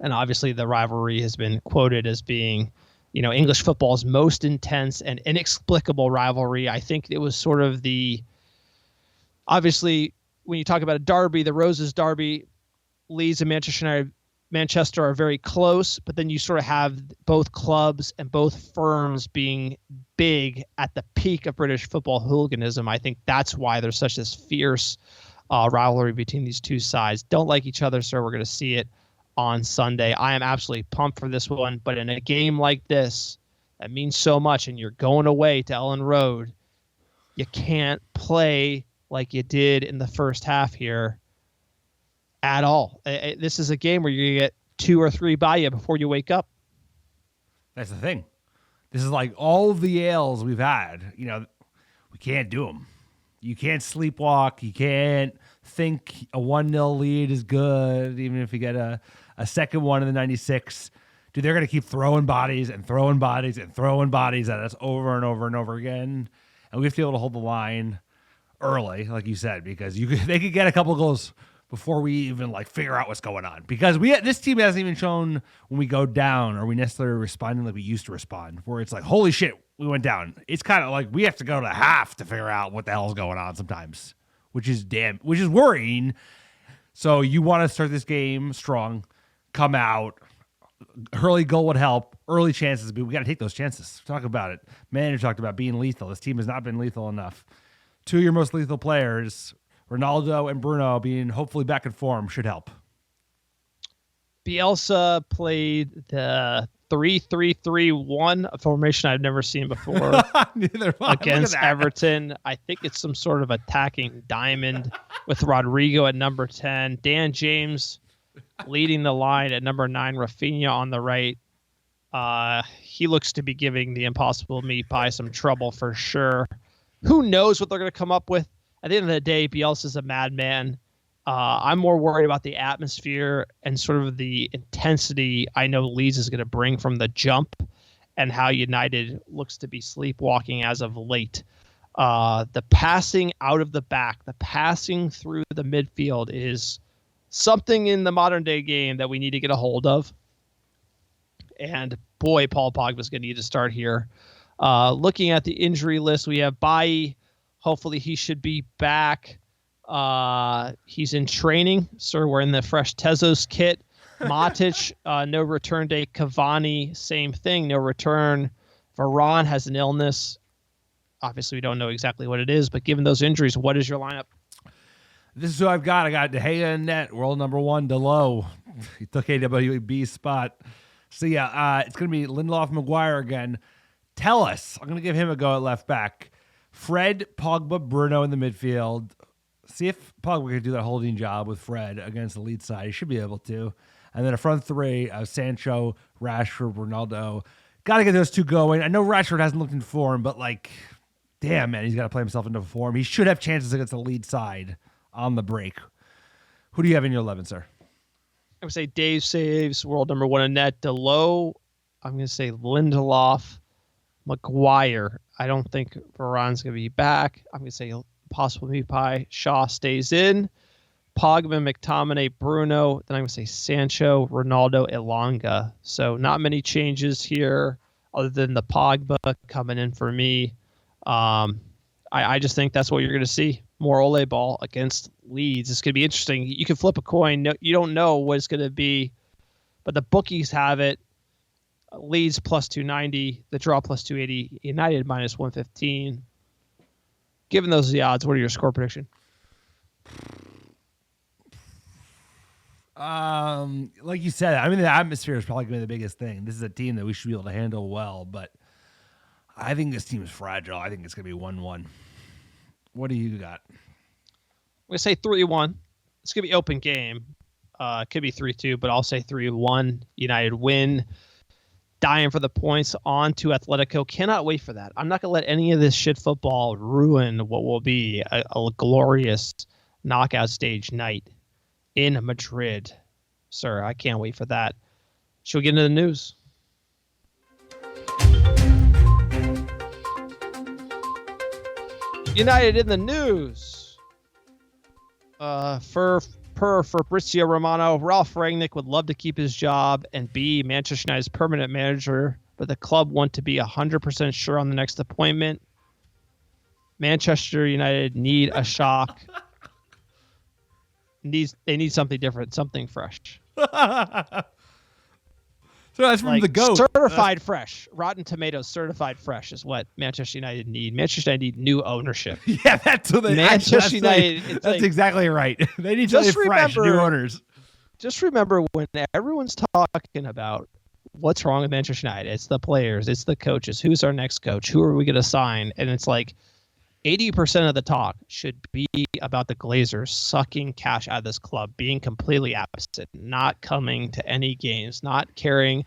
obviously the rivalry has been quoted as being, you know, English football's most intense and inexplicable rivalry. I think it was sort of obviously when you talk about a derby, the Roses derby, Leeds and Manchester are very close, but then you sort of have both clubs and both firms being big at the peak of British football hooliganism. I think that's why there's such this fierce rivalry between these two sides. Don't like each other, sir. We're going to see it on Sunday. I am absolutely pumped for this one, but in a game like this, that means so much, and you're going away to Ellen Road, you can't play like you did in the first half here at all. This is a game where you get 2 or 3 by you before you wake up. That's the thing. This is like all of the Ales we've had. You know, we can't do them. You can't sleepwalk. You can't think a 1-0 lead is good, even if you get a second one in the 96. Dude, they're going to keep throwing bodies and throwing bodies and throwing bodies at us over and over and over again. And we have to be able to hold the line early, like you said, because they could get a couple of goals before we even like figure out what's going on. Because this team hasn't even shown when we go down or we necessarily responding like we used to respond, where it's like, holy shit, we went down. It's kind of like we have to go to half to figure out what the hell is going on sometimes, which is worrying. So you want to start this game strong, come out, early goal would help, early chances, but we got to take those chances. Talk about it. Manager talked about being lethal. This team has not been lethal enough. 2 of your most lethal players, Ronaldo and Bruno, being hopefully back in form, should help. Bielsa played the 3-3-3-1, a formation I've never seen before against Everton. I think it's some sort of attacking diamond with Rodrigo at number 10, Dan James leading the line at number 9, Rafinha on the right. He looks to be giving the impossible meat pie some trouble for sure. Who knows what they're going to come up with? At the end of the day, Bielsa's a madman. I'm more worried about the atmosphere and sort of the intensity I know Leeds is going to bring from the jump and how United looks to be sleepwalking as of late. The passing out of the back, the passing through the midfield is something in the modern day game that we need to get a hold of. And boy, Paul Pogba's going to need to start here. Looking at the injury list, we have Bailly. Hopefully he should be back. He's in training. Sir, we're in the fresh Tezos kit. Matic, no return date. Cavani, same thing, no return. Varane has an illness. Obviously, we don't know exactly what it is, but given those injuries, what is your lineup? This is who I've got. I got De Gea in net, world number 1, Delo. He took AWB's spot. So, yeah, it's going to be Lindelof, Maguire again. Tell us. I'm going to give him a go at left back. Fred, Pogba, Bruno in the midfield. See if Pogba can do that holding job with Fred against the Leeds side. He should be able to. And then a front three of Sancho, Rashford, Ronaldo. Got to get those two going. I know Rashford hasn't looked in form, but, like, damn, man, he's got to play himself into form. He should have chances against the Leeds side on the break. Who do you have in your 11, sir? I would say Dave saves, world number 1 in net. Delo, I'm going to say Lindelof, Maguire. I don't think Varane's going to be back. I'm going to say possibly Pie. Shaw stays in. Pogba, McTominay, Bruno. Then I'm going to say Sancho, Ronaldo, Elanga. So not many changes here other than the Pogba coming in for me. I just think that's what you're going to see. More Ole ball against Leeds. It's going to be interesting. You can flip a coin. No, you don't know what it's going to be, but the bookies have it. Leeds plus 290, the draw plus 280, United minus 115. Given those the odds, what are your score prediction? Like you said, I mean, the atmosphere is probably going to be the biggest thing. This is a team that we should be able to handle well, but I think this team is fragile. I think it's going to be 1-1. What do you got? I'm going to say 3-1. It's going to be open game. It could be 3-2, but I'll say 3-1. United win. Dying for the points on to Atletico. Cannot wait for that. I'm not going to let any of this shit football ruin what will be a glorious knockout stage night in Madrid. Sir, I can't wait for that. Should we get into the news? United in the news. For Fabrizio Romano, Ralph Rangnick would love to keep his job and be Manchester United's permanent manager, but the club want to be 100% sure on the next appointment. Manchester United need a shock. They need something different, something fresh. So that's from the GOAT. Certified fresh. Rotten Tomatoes certified fresh is what Manchester United need. Manchester United need new ownership. Yeah, that's what they Manchester United. That's like, exactly right. They need something fresh, new owners. Just remember when everyone's talking about what's wrong with Manchester United, it's the players, it's the coaches. Who's our next coach? Who are we going to sign? And it's like 80% of the talk should be about the Glazers sucking cash out of this club, being completely absent, not coming to any games, not caring,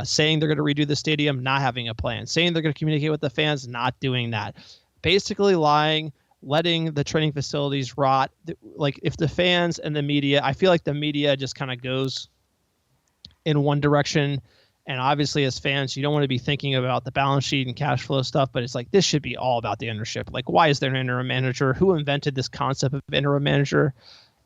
saying they're going to redo the stadium, not having a plan, saying they're going to communicate with the fans, not doing that. Basically lying, letting the training facilities rot. Like if the fans and the media, I feel like the media just kind of goes in one direction. And obviously, as fans, you don't want to be thinking about the balance sheet and cash flow stuff, but it's like this should be all about the ownership. Like, why is there an interim manager? Who invented this concept of interim manager?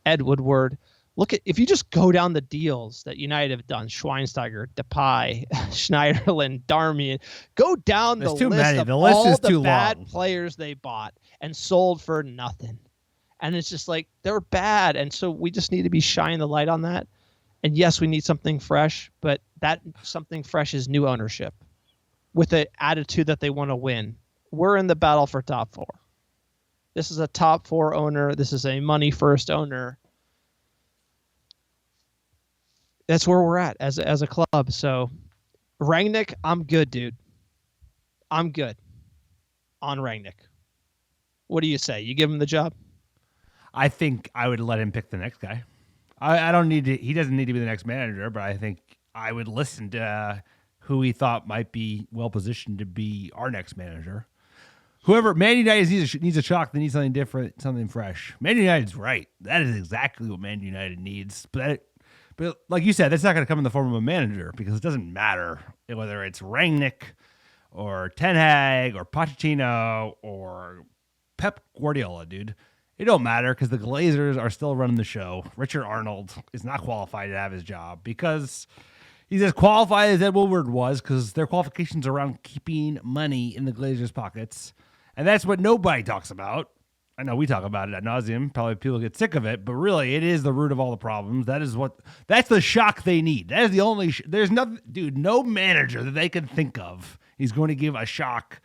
Ed Woodward. Look at if you just go down the deals that United have done: Schweinsteiger, Depay, Schneiderlin, Darmian. Go down the list of all the bad players they bought and sold for nothing. And it's just like they're bad, and so we just need to be shining the light on that. And yes, we need something fresh, but that something fresh is new ownership with the attitude that they want to win. We're in the battle for top 4. This is a top 4 owner. This is a money first owner. That's where we're at as a club. So Rangnick, I'm good, dude. I'm good on Rangnick. What do you say? You give him the job? I think I would let him pick the next guy. I don't need to. He doesn't need to be the next manager, but I think I would listen to who he thought might be well positioned to be our next manager. Whoever Man United needs a shock. They need something different, something fresh. Man United's right. That is exactly what Man United needs. But like you said, that's not going to come in the form of a manager because it doesn't matter whether it's Rangnick or Ten Hag or Pochettino or Pep Guardiola, dude. It don't matter because the Glazers are still running the show. Richard Arnold is not qualified to have his job because he's as qualified as Ed Woodward was because their qualifications around keeping money in the Glazers' pockets. And that's what nobody talks about. I know we talk about it ad nauseum. Probably people get sick of it, but really, it is the root of all the problems. That's the shock they need. That is the only. There's nothing, dude. No manager that they can think of is going to give a shock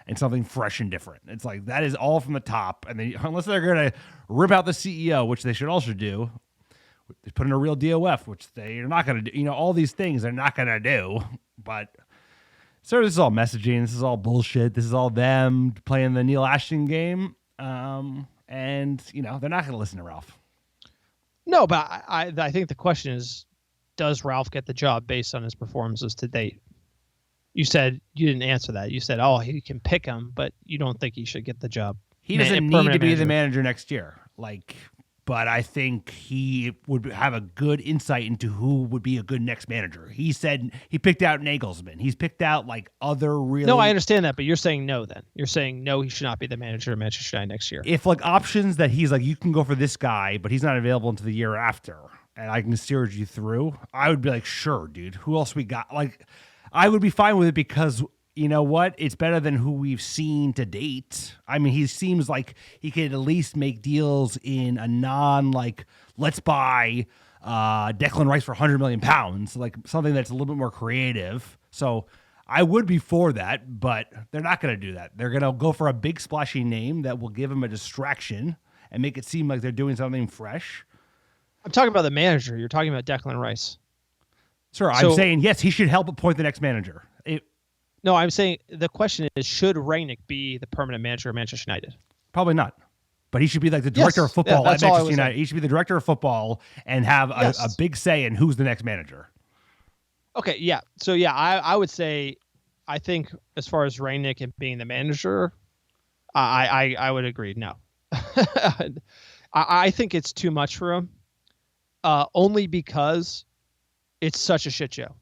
and something fresh and different. It's like that is all from the top, and unless they're going to rip out the CEO, which they should also do, they put in a real DOF, which they're not going to do. All these things they're not going to do. But so this is all messaging. This is all bullshit. This is all them playing the Neil Ashton game. And they're not going to listen to Ralph. No, but I think the question is, does Ralph get the job based on his performances to date? You said you didn't answer that. You said, he can pick him, but you don't think he should get the job. He doesn't need to be the manager next year. But I think he would have a good insight into who would be a good next manager. He said he picked out Nagelsmann. He's picked out other really. No, I understand that, but you're saying no. Then you're saying no. He should not be the manager of Manchester United next year. If options that he's you can go for this guy, but he's not available until the year after, and I can steer you through, I would be sure, dude. Who else we got? I would be fine with it because. You know what? It's better than who we've seen to date. I mean, he seems like he could at least make deals in a let's buy Declan Rice for £100 million, something that's a little bit more creative. So I would be for that, but they're not going to do that. They're going to go for a big splashy name that will give them a distraction and make it seem like they're doing something fresh. I'm talking about the manager. You're talking about Declan Rice. Sir, I'm saying, yes, he should help appoint the next manager. No, I'm saying the question is, should Rangnick be the permanent manager of Manchester United? Probably not. But he should be the director of football at Manchester United. Saying. He should be the director of football and have a big say in who's the next manager. Okay, yeah. So, yeah, I would say, I think as far as Rangnick and being the manager, I would agree. No. I think it's too much for him, only because it's such a shit show.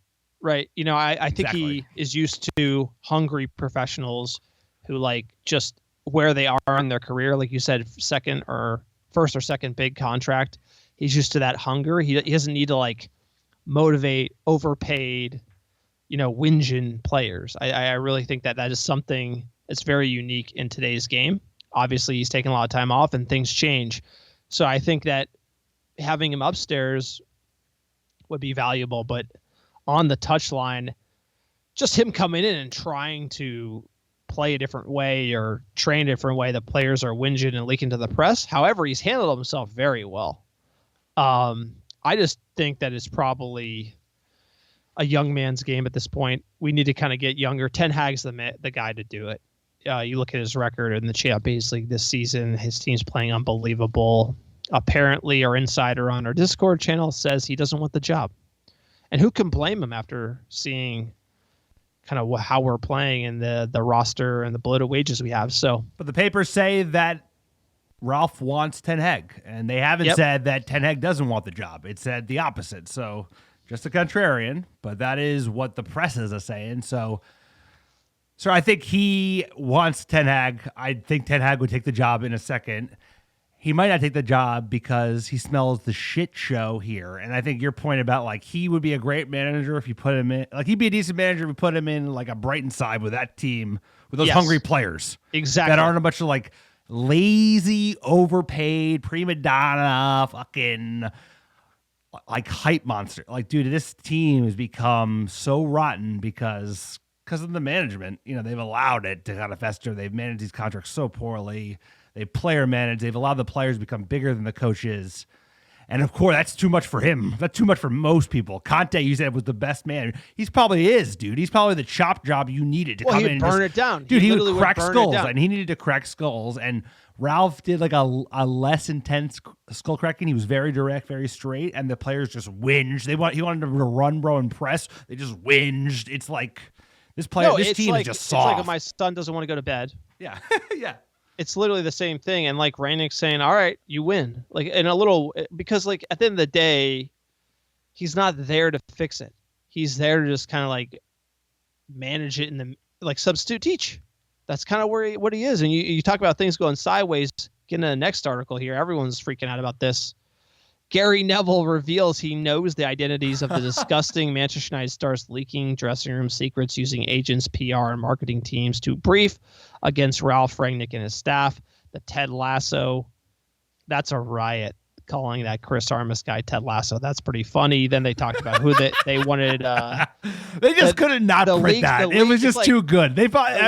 Right. I think he is used to hungry professionals who just where they are in their career. Like you said, first or second big contract. He's used to that hunger. He doesn't need to motivate overpaid, whinging players. I really think that is something that's very unique in today's game. Obviously, he's taking a lot of time off and things change. So I think that having him upstairs would be valuable, but on the touchline, just him coming in and trying to play a different way or train a different way, the players are whinging and leaking to the press. However, he's handled himself very well. I just think that it's probably a young man's game at this point. We need to kind of get younger. Ten Hag's the guy to do it. You look at his record in the Champions League this season, his team's playing unbelievable. Apparently, our insider on our Discord channel says he doesn't want the job. And who can blame him after seeing kind of how we're playing and the roster and the bloated wages we have? So, but the papers say that Ralph wants Ten Hag, and they haven't said that Ten Hag doesn't want the job. It said the opposite. So, just a contrarian, but that is what the presses are saying. So I think he wants Ten Hag. I think Ten Hag would take the job in a second. He might not take the job because he smells the shit show here. And I think your point about he would be a great manager if you put him in, he'd be a decent manager if you put him in a Brighton side with that team, with those hungry players. Exactly. That aren't a bunch of lazy, overpaid, prima donna, fucking hype monster. Dude, this team has become so rotten because of the management. They've allowed it to kind of fester. They've managed these contracts so poorly. They player manage. They've allowed the players to become bigger than the coaches. And, of course, that's too much for him. That's too much for most people. Conte, you said, was the best man. He probably is, dude. He's probably the chop job you needed to come in and burn it down. Dude, he would crack skulls, and he needed to crack skulls. And Ralph did a less intense skull cracking. He was very direct, very straight, and the players just whinged. He wanted them to run, bro, and press. They just whinged. It's this team is just soft. It's like my son doesn't want to go to bed. Yeah, yeah. It's literally the same thing. And Rangnick's saying, all right, you win. Because at the end of the day, he's not there to fix it. He's there to just kind of manage it and substitute teach. That's kind of what he is. And you talk about things going sideways. Get into the next article here. Everyone's freaking out about this. Gary Neville reveals he knows the identities of the disgusting Manchester United stars leaking dressing room secrets using agents, PR, and marketing teams to brief against Ralph Rangnick and his staff. The Ted Lasso, that's a riot. Calling that Chris Armas guy Ted Lasso, that's pretty funny. Then they talked about who they wanted. They just couldn't not print leaks, that. It was just too good. They probably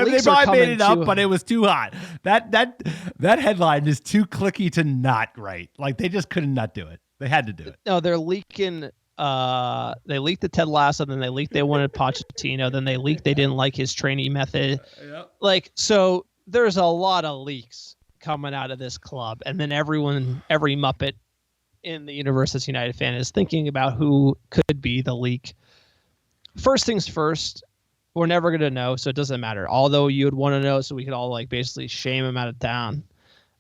made it up, but it was too hot. That headline is too clicky to not write. Like they just couldn't not do it. They had to do it. No, they're leaking. They leaked the Ted Lasso, then they leaked they wanted Pochettino, then they leaked they didn't like his training method. Yep. Like, so there's a lot of leaks coming out of this club, and then every Muppet in the universe that's United fan is thinking about who could be the leak. First things first, we're never going to know, so it doesn't matter. Although you would want to know, so we could all like basically shame him out of town.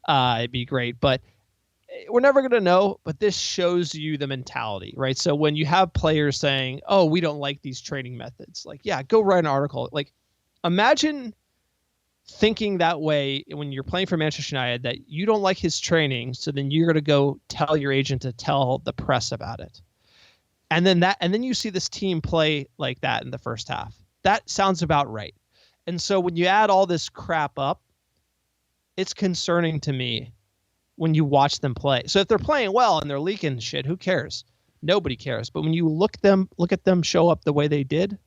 It'd be great, but we're never going to know. But this shows you the mentality, right? So when you have players saying, "Oh, we don't like these training methods," like, yeah, go write an article. Like, imagine thinking that way when you're playing for Manchester United, that you don't like his training, so then you're going to go tell your agent to tell the press about it. And then you see this team play like that in the first half. That sounds about right. And so when you add all this crap up, it's concerning to me when you watch them play. So if they're playing well and they're leaking shit, who cares? Nobody cares. But when you look at them show up the way they did,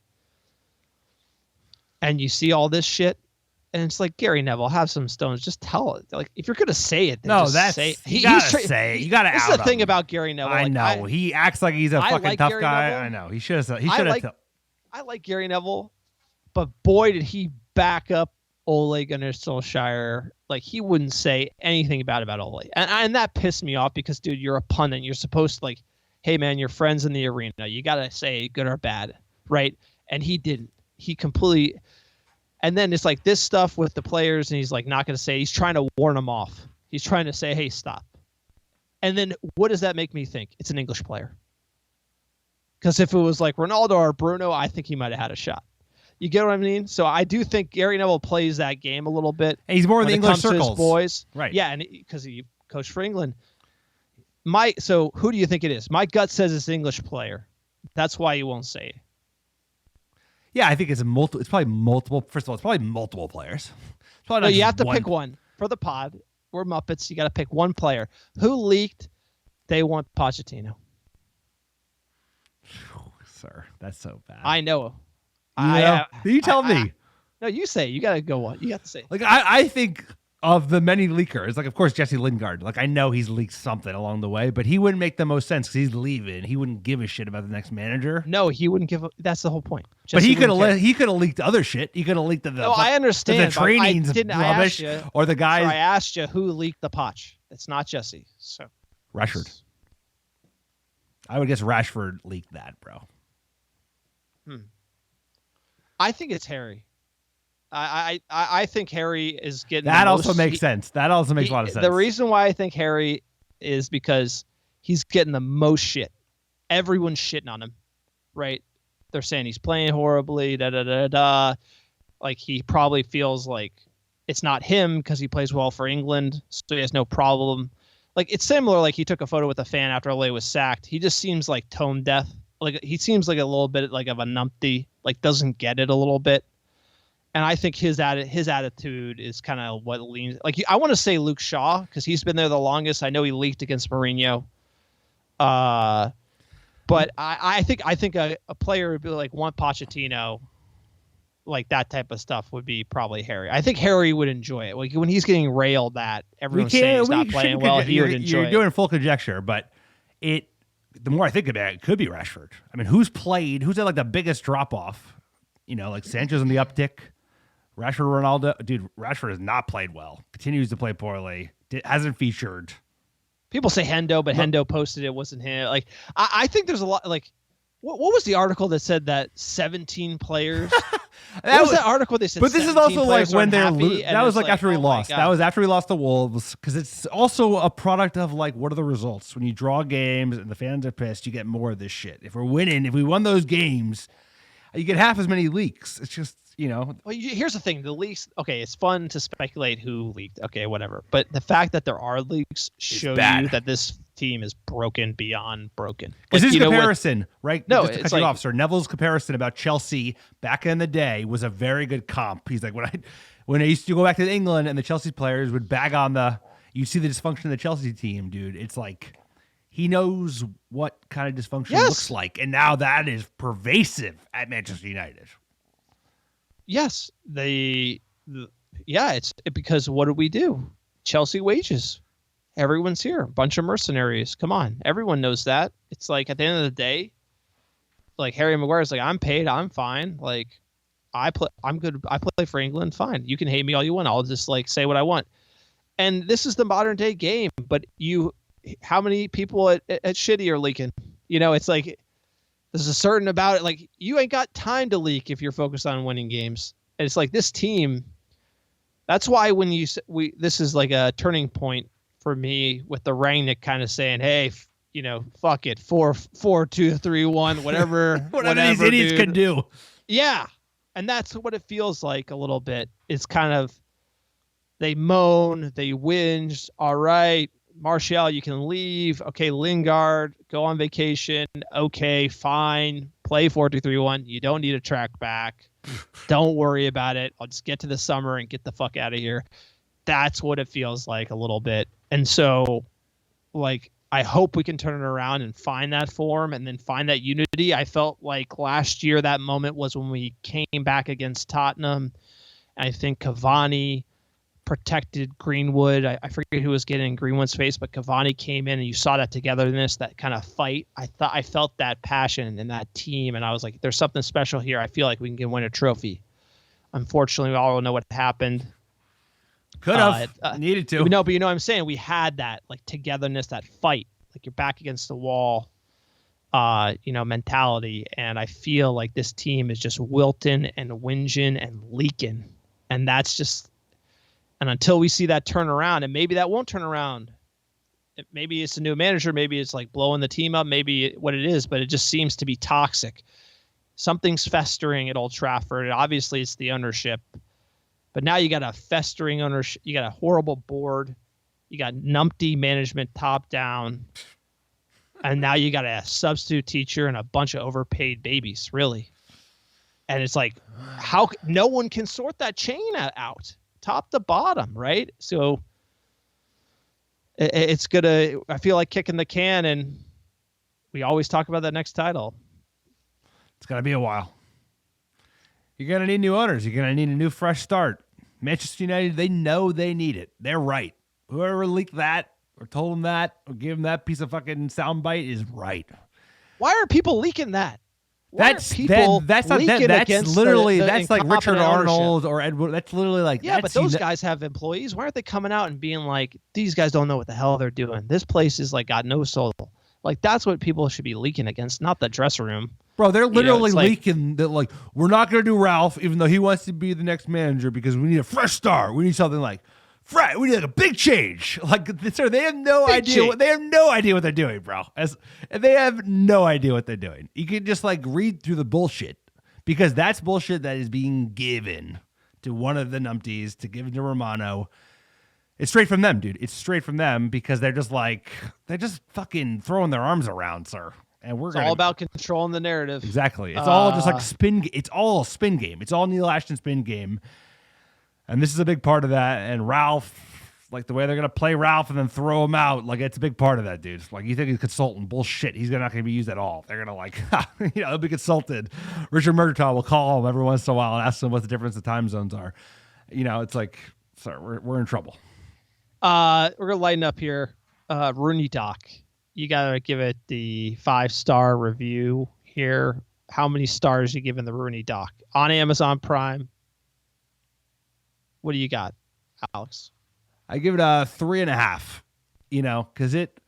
and you see all this shit, and it's like, Gary Neville, have some stones. Just tell it. Like, if you're gonna say it, then No, just that's say it. you gotta say it. You gotta out This is the him. thing about Gary Neville. I Like, know he acts like he's a I fucking like tough Gary guy. Neville. I know he should have. I like Gary Neville, but boy, did he back up Ole Gunnar Solskjaer. Like, he wouldn't say anything bad about Ole, and that pissed me off because, dude, you're a pundit. You're supposed to, like, hey man, your friends in the arena. You gotta say good or bad, right? And he didn't. He completely. And then it's like this stuff with the players, and he's like not going to say. He's trying to warn them off. He's trying to say, "Hey, stop." And then what does that make me think? It's an English player. Because if it was like Ronaldo or Bruno, I think he might have had a shot. You get what I mean? So I do think Gary Neville plays that game a little bit. And he's more in the English to his circles, boys, right? Yeah, and because he coached for England. So who do you think it is? My gut says it's an English player. That's why you won't say it. Yeah, I think it's multiple. It's probably multiple. First of all, it's probably multiple players. It's probably No, not you just have to one. pick one for the pod. We're Muppets. You got to pick one player. Who leaked? They want Pochettino. Sir, that's so bad. I know. You tell me. No, you say. You got to go on. You got to say. Like I think of the many leakers, like of course Jesse Lingard. Like I know he's leaked something along the way, but he wouldn't make the most sense because he's leaving. He wouldn't give a shit about the next manager. No, he wouldn't give. That's the whole point. But Jesse he could wouldn't care. have he could have leaked other shit. He could have leaked the No, I understand. the training's I didn't. rubbish, I asked you, or the guys. I asked you who leaked the Poch. It's not Jesse. So Rashford. I would guess Rashford leaked that, bro. I think it's Harry. I think Harry is getting That the also most, makes sense. That also makes a lot of sense. The reason why I think Harry is because he's getting the most shit. Everyone's shitting on him, right? They're saying he's playing horribly, Like, he probably feels like it's not him because he plays well for England, so he has no problem. Like, it's similar, like he took a photo with a fan after Ole was sacked. He just seems like tone deaf. Like, he seems like a little bit like of a numpty, like doesn't get it a little bit. And I think his attitude is kind of what leans. Like, I want to say Luke Shaw because he's been there the longest. I know he leaked against Mourinho. But I think a player would be like one Pochettino, like that type of stuff would be probably Harry. I think Harry would enjoy it. Like when he's getting railed at, everyone's saying he's not playing well. He would enjoy it. You're doing full conjecture, but the more I think about it, it could be Rashford. I mean, who's had like the biggest drop off? You know, like Sanchez on the uptick. Rashford, Ronaldo. Dude, Rashford has not played well. Continues to play poorly. Hasn't featured. People say Hendo, but Hendo posted it wasn't him. Like, I think there's a lot. Like, what was the article that said that 17 players? What was that article they said? But this is also like when they're that was like after we oh lost. That was after we lost the Wolves because it's also a product of like what are the results when you draw games and the fans are pissed. You get more of this shit. If we're winning, if we won those games, you get half as many leaks. It's just, you know. Well, here's the thing: the leaks. Okay, it's fun to speculate who leaked. Okay, whatever. But the fact that there are leaks show you that this team is broken beyond broken. Because his comparison, right? No, just to cut you off, sir. Neville's comparison about Chelsea back in the day was a very good comp. He's like, when I used to go back to England and the Chelsea players would bag on you see the dysfunction of the Chelsea team, dude. It's like he knows what kind of dysfunction looks like. And now that is pervasive at Manchester United. Yes. It's because what do we do? Chelsea wages. Everyone's here. A bunch of mercenaries. Come on. Everyone knows that. It's like at the end of the day, like Harry Maguire's like, I'm paid. I'm fine. Like I'm good. I play for England. Fine. You can hate me all you want. I'll just like say what I want. And this is the modern day game. But how many people at Shitty are leaking? You know, it's like there's a certain about it. Like you ain't got time to leak if you're focused on winning games. And it's like this team. That's why when this is like a turning point for me with the Rangnick kind of saying, hey, you know, fuck it, 4-4-2-3-1, whatever, whatever these idiots can do. Yeah. And that's what it feels like a little bit. It's kind of, they moan, they whinge. All right, Martial, you can leave. Okay, Lingard, go on vacation. Okay, fine. Play 4-2-3-1. You don't need a track back. Don't worry about it. I'll just get to the summer and get the fuck out of here. That's what it feels like a little bit. And so, like, I hope we can turn it around and find that form and then find that unity. I felt like last year that moment was when we came back against Tottenham. I think Cavani protected Greenwood. I forget who was getting in Greenwood's face, but Cavani came in and you saw that togetherness, that kind of fight. I felt that passion in that team, and I was like, there's something special here. I feel like we can win a trophy. Unfortunately, we all know what happened. Could have needed to. No, but you know what I'm saying? We had that like togetherness, that fight, like you're back against the wall, mentality. And I feel like this team is just wilting and whinging and leaking. And that's just, and until we see that turn around, and maybe that won't turn around. Maybe it's a new manager. Maybe it's like blowing the team up. Maybe what it is, but it just seems to be toxic. Something's festering at Old Trafford. Obviously, it's the ownership. But now you got a festering ownership. You got a horrible board. You got numpty management top down. And now you got a substitute teacher and a bunch of overpaid babies, really. And it's like, how no one can sort that chain out, top to bottom, right? So it's gonna. I feel like kicking the can, and we always talk about that next title. It's gonna be a while. You're going to need new owners. You're going to need a new fresh start. Manchester United, they know they need it. They're right. Whoever leaked that or told them that or gave them that piece of fucking soundbite is right. Why are people leaking that? That's literally that's like Richard Arnold or Edward. That's literally like, yeah, but those guys have employees. Why aren't they coming out and being like, these guys don't know what the hell they're doing? This place is like got no soul. Like that's what people should be leaking against, not the dressing room. Bro, they're literally leaking that, like, we're not going to do Ralph, even though he wants to be the next manager, because we need a fresh start. We need something like, we need like a big change. Like, sir, they have no idea. They have no idea what they're doing, bro. They have no idea what they're doing. You can just like read through the bullshit, because that's bullshit that is being given to one of the numpties to give to Romano. It's straight from them, dude. It's straight from them, because they're just fucking throwing their arms around, sir. And it's all about controlling the narrative. Exactly. It's all just like spin. It's all a spin game. It's all Neil Ashton spin game. And this is a big part of that. And Ralph, like the way they're going to play Ralph and then throw him out, like it's a big part of that, dude. Like you think he's a consultant. Bullshit. He's not going to be used at all. They're going to like, he'll be consulted. Richard Murtaugh will call him every once in a while and ask him what the difference in time zones are. It's like, sorry, we're in trouble. We're going to lighten up here. Rooney doc. You got to give it the 5-star review here. How many stars you giving the Rooney doc on Amazon Prime? What do you got, Alex? I give it a 3.5, because it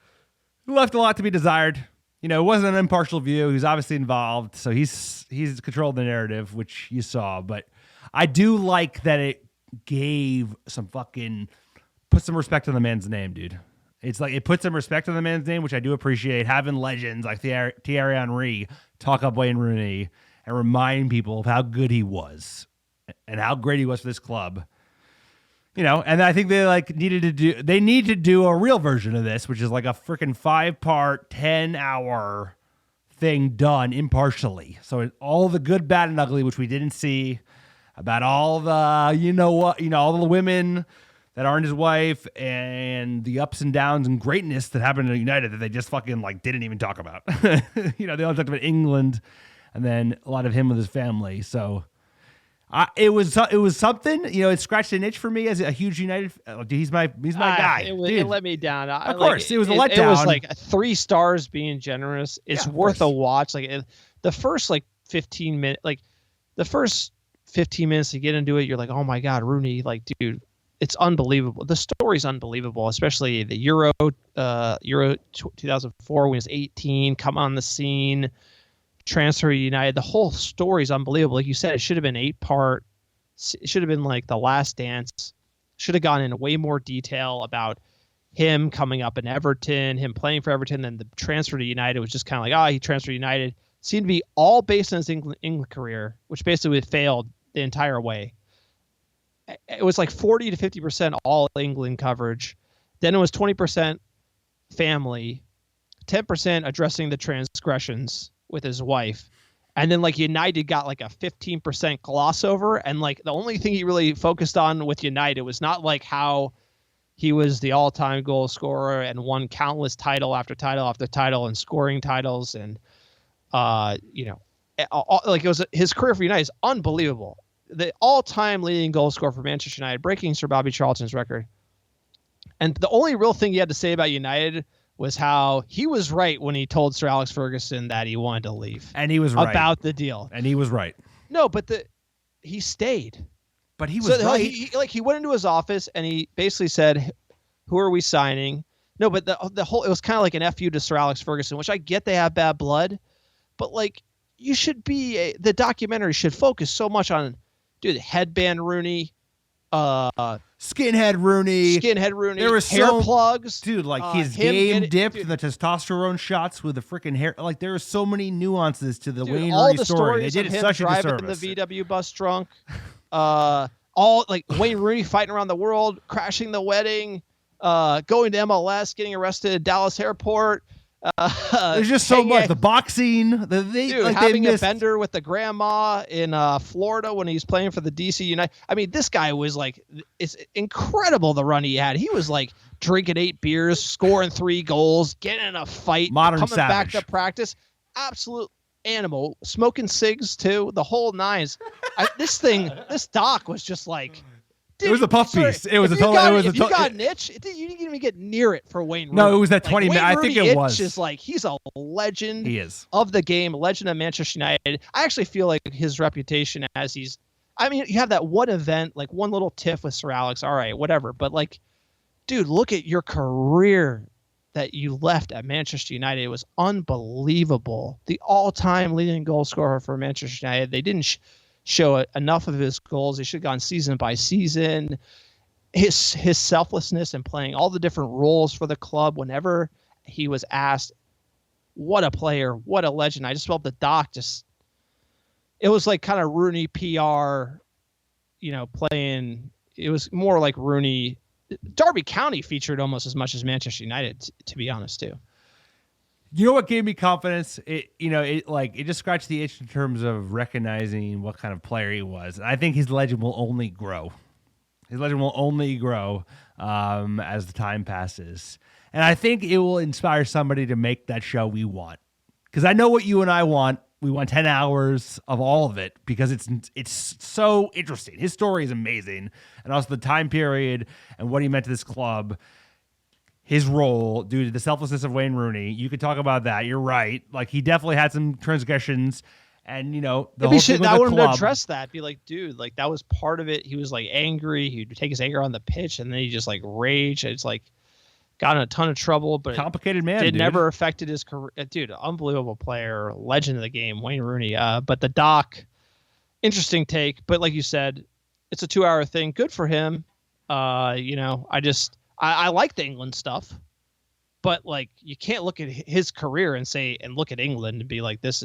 left a lot to be desired. It wasn't an impartial view. He was obviously involved, so he's controlled the narrative, which you saw. But I do like that it gave put some respect on the man's name, dude. It's like it puts some respect on the man's name, which I do appreciate. Having legends like Thierry Henry talk up Wayne Rooney and remind people of how good he was and how great he was for this club. And I think they need to do a real version of this, which is like a freaking 5-part, 10-hour thing done impartially. So all the good, bad, and ugly, which we didn't see. about all the, all the women that aren't his wife and the ups and downs and greatness that happened at United that they just fucking didn't even talk about. They only talked about England and then a lot of him with his family. So it was something, it scratched an itch for me as a huge United. He's my guy. It let me down. Of course, it was a letdown. It was like 3 stars being generous. It's worth a watch. The first 15 minutes, the first 15 minutes to get into it, you're like, oh my God, Rooney, dude, it's unbelievable. The story's unbelievable, especially the Euro 2004 when he was 18, come on the scene. Transfer to United. The whole story is unbelievable. Like you said, it should have been 8-part. It should have been like The Last Dance. Should have gone into way more detail about him coming up in Everton, him playing for Everton. Then the transfer to United was just kind of like, he transferred to United. Seemed to be all based on his England career, which basically failed the entire way. It was like 40 to 50% all England coverage. Then it was 20% family, 10% addressing the transgressions with his wife, and then United got a 15% gloss over, and the only thing he really focused on with United was not how he was the all-time goal scorer and won countless title after title after title and scoring titles, and it was his career for United is unbelievable. The all-time leading goal scorer for Manchester United, breaking Sir Bobby Charlton's record. And the only real thing he had to say about United was how he was right when he told Sir Alex Ferguson that he wanted to leave. And he was right. About the deal. And he was right. No, but he stayed. But he was right. He went into his office and he basically said, who are we signing? No, but the whole, it was kind of like an FU to Sir Alex Ferguson, which I get they have bad blood, but you should be, the documentary should focus so much on, dude, headband Rooney, Skinhead Rooney. There was hair plugs. Dude, his game dipped and the testosterone shots with the freaking hair. There were so many nuances to the Wayne Rooney story. They did it such a disservice. The VW bus drunk. Wayne Rooney fighting around the world, crashing the wedding, going to MLS, getting arrested at Dallas airport. There's just so much. The boxing, having a bender with the grandma in Florida when he's playing for the DC United. I mean, this guy was it's incredible the run he had. He was drinking 8 beers, scoring 3 goals, getting in a fight, coming back to practice. Absolute animal, smoking cigs too, the whole nines. This doc was just it was a puff piece. It was if you got an itch, you didn't even get near it for Wayne Rooney. No, it was that 20 minutes. I think it was. Is he's a legend. He is of the game, a legend of Manchester United. I actually feel like his reputation as you have that one event, one little tiff with Sir Alex. All right, whatever. But dude, look at your career that you left at Manchester United. It was unbelievable. The all-time leading goal scorer for Manchester United. They didn't show enough of his goals. He should have gone season by season. His selflessness and playing all the different roles for the club whenever he was asked. What a player, what a legend. I just felt the doc it was kind of Rooney PR, playing. It was more like Rooney. Derby County featured almost as much as Manchester United, to be honest, too. You know what gave me confidence? It just scratched the itch in terms of recognizing what kind of player he was. I think his legend will only grow. As the time passes. And I think it will inspire somebody to make that show we want. Because I know what you and I want. We want 10 hours of all of it because it's so interesting. His story is amazing. And also the time period and what he meant to this club. His role, due to the selflessness of Wayne Rooney, you could talk about that. You're right. He definitely had some transgressions, and the whole thing with the club. I wouldn't address that. Be dude, that was part of it. He was angry. He'd take his anger on the pitch, and then he just rage. It's got in a ton of trouble, but complicated man. It never affected his career. Dude, unbelievable player, legend of the game, Wayne Rooney. But the doc, interesting take. But like you said, it's a 2-hour thing. Good for him. I like the England stuff, but you can't look at his career and look at England and be this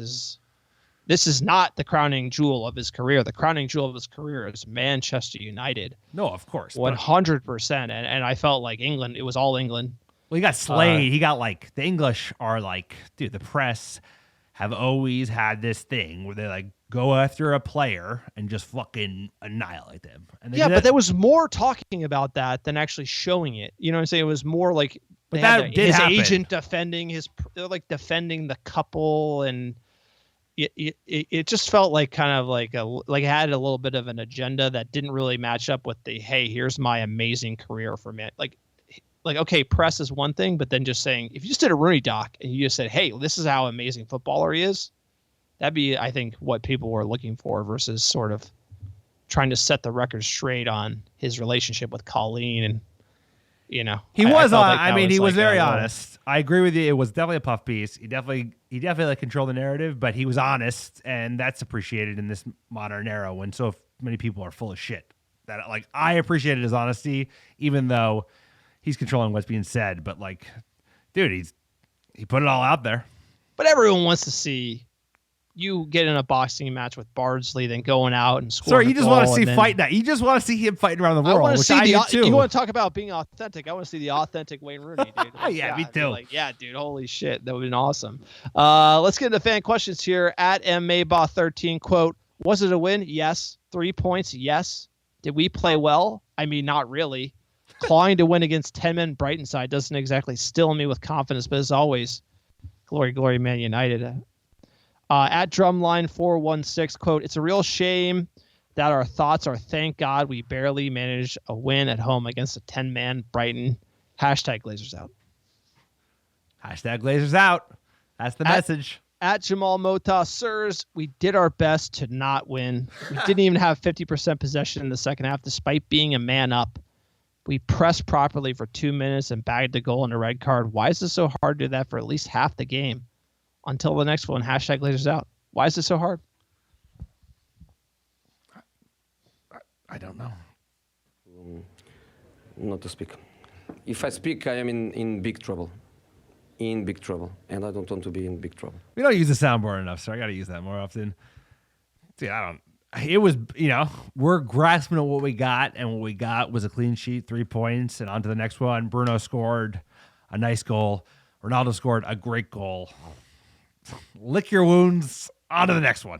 is not the crowning jewel of his career. The crowning jewel of his career is Manchester United. No, of course. 100%. And I felt like England, it was all England. Well, he got slayed. He got the English are dude, the press have always had this thing where they like go after a player and just fucking annihilate them. And Yeah, but there was more talking about that than actually showing it. You know what I'm saying? It was more like But that did his happen. agent defending defending the couple, and it just felt like kind of like it had a little bit of an agenda that didn't really match up with the, hey, here's my amazing career for me. Like okay, press is one thing, but then just saying, if you just did a Rooney doc and you just said, hey, this is how amazing footballer he is, that'd be, I think, what people were looking for versus sort of trying to set the record straight on his relationship with Colleen. And, you know, he I was felt on. like I that mean, he was like very honest. I agree with you. It was definitely a puff piece. He definitely like controlled the narrative, but he was honest, and that's appreciated in this modern era when so many people are full of shit. That like I appreciated his honesty, even though he's controlling what's being said. But like, dude, he put it all out there. But everyone wants to see you get in a boxing match with Bardsley, then going out and scoring. Sorry, you just want to see fight now. You just want to see him fighting around the world. I want to see too. You want to talk about being authentic? I want to see the authentic Wayne Rooney, dude. Yeah, me too. Like, yeah, dude, holy shit, that would have been awesome. Let's get into fan questions here. At MMabaugh13, quote, was it a win? Yes. 3 points? Yes. Did we play well? I mean, not really. Clawing to win against 10-man Brighton side doesn't exactly still me with confidence, but as always, glory, glory, Man United. At Drumline416, quote, it's a real shame that our thoughts are, thank God we barely managed a win at home against a 10-man Brighton. Hashtag Glazers out. Hashtag Glazers out. That's the message. At Jamal Mota, sirs, we did our best to not win. We didn't even have 50% possession in the second half, despite being a man up. We pressed properly for 2 minutes and bagged the goal and a red card. Why is it so hard to do that for at least half the game? Until the next one, hashtag Glazers out. Why is it so hard? I don't know. Not to speak. If I speak, I am in big trouble. In big trouble. And I don't want to be in big trouble. We don't use the soundboard enough, so I got to use that more often. Dude, it was, we're grasping at what we got, and what we got was a clean sheet, 3 points, and on to the next one. Bruno scored a nice goal. Ronaldo scored a great goal. Lick your wounds. On to the next one.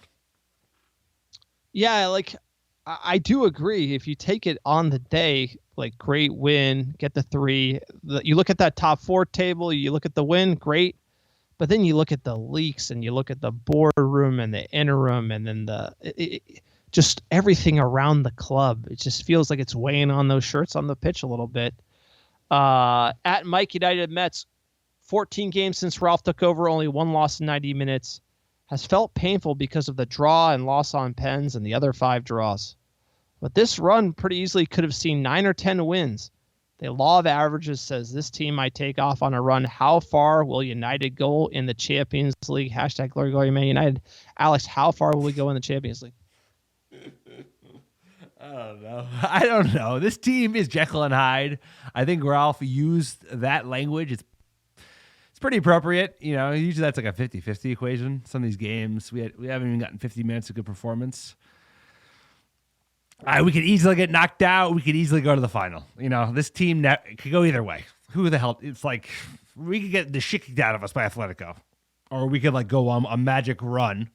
Yeah, like, I do agree. If you take it on the day, like, great win, get the 3. You look at that top 4 table, you look at the win, great. But then you look at the leaks and you look at the boardroom and the interim and then just everything around the club. It just feels like it's weighing on those shirts on the pitch a little bit. At Mike United Mets, 14 games since Ralph took over, only 1 loss in 90 minutes. Has felt painful because of the draw and loss on pens and the other 5 draws. But this run pretty easily could have seen 9 or 10 wins. The law of averages says this team might take off on a run. How far will United go in the Champions League? Hashtag glory, glory, Man United. Alex, how far will we go in the Champions League? I don't know. This team is Jekyll and Hyde. I think Ralph used that language. It's pretty appropriate. Usually that's like a 50-50 equation. Some of these games, we haven't even gotten 50 minutes of good performance. We could easily get knocked out. We could easily go to the final. This team could go either way. Who the hell? It's like we could get the shit kicked out of us by Atletico. Or we could like go on a magic run.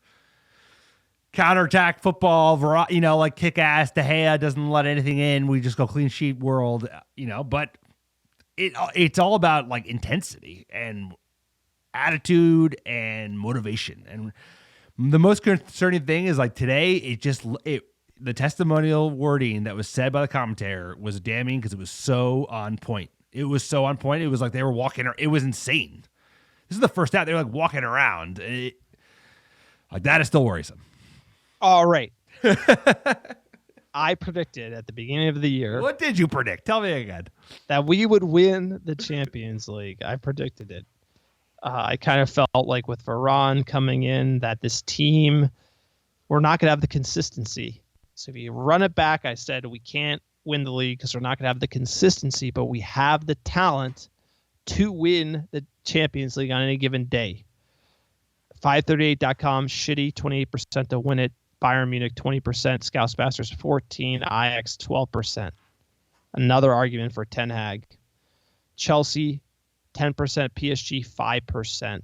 Counterattack football, like kick ass. De Gea doesn't let anything in. We just go clean sheet world, but it's all about like intensity and attitude and motivation. And the most concerning thing is like today, the testimonial wording that was said by the commentator was damning because it was so on point. It was so on point. It was like they were walking. It was insane. This is the first out. They were like walking around. Like that is still worrisome. All right. I predicted at the beginning of the year. What did you predict? Tell me again. That we would win the Champions League. I predicted it. I kind of felt like with Varane coming in that this team, we're not going to have the consistency. So if you run it back, I said we can't win the league because we're not going to have the consistency, but we have the talent to win the Champions League on any given day. 538.com, shitty, 28% to win it. Bayern Munich, 20%. Scouse Masters, 14%. Ajax, 12%. Another argument for Ten Hag. Chelsea, 10%. PSG, 5%.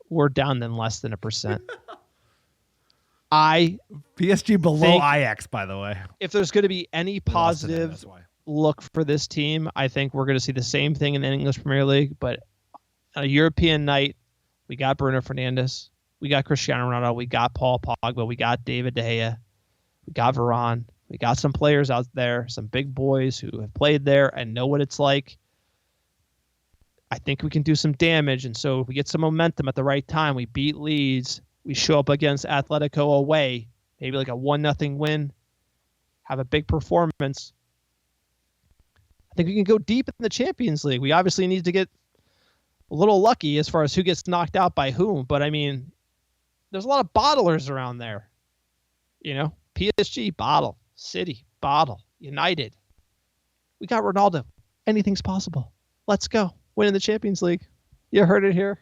we're down than less than 1%. I PSG below think Ajax, by the way. if there's going to be any We lost today, positive that's why. look for this team, I think we're going to see the same thing in the English Premier League. But on a European night, we got Bruno Fernandes, we got Cristiano Ronaldo, we got Paul Pogba, we got David De Gea, we got Varane, we got some players out there, some big boys who have played there and know what it's like. I think we can do some damage, and so if we get some momentum at the right time, we beat Leeds, we show up against Atletico away, maybe like a 1-0 win, have a big performance. I think we can go deep in the Champions League. We obviously need to get a little lucky as far as who gets knocked out by whom, but I mean, there's a lot of bottlers around there. You know, PSG, bottle. City, bottle. United. We got Ronaldo. Anything's possible. Let's go. Win in the Champions League. You heard it here.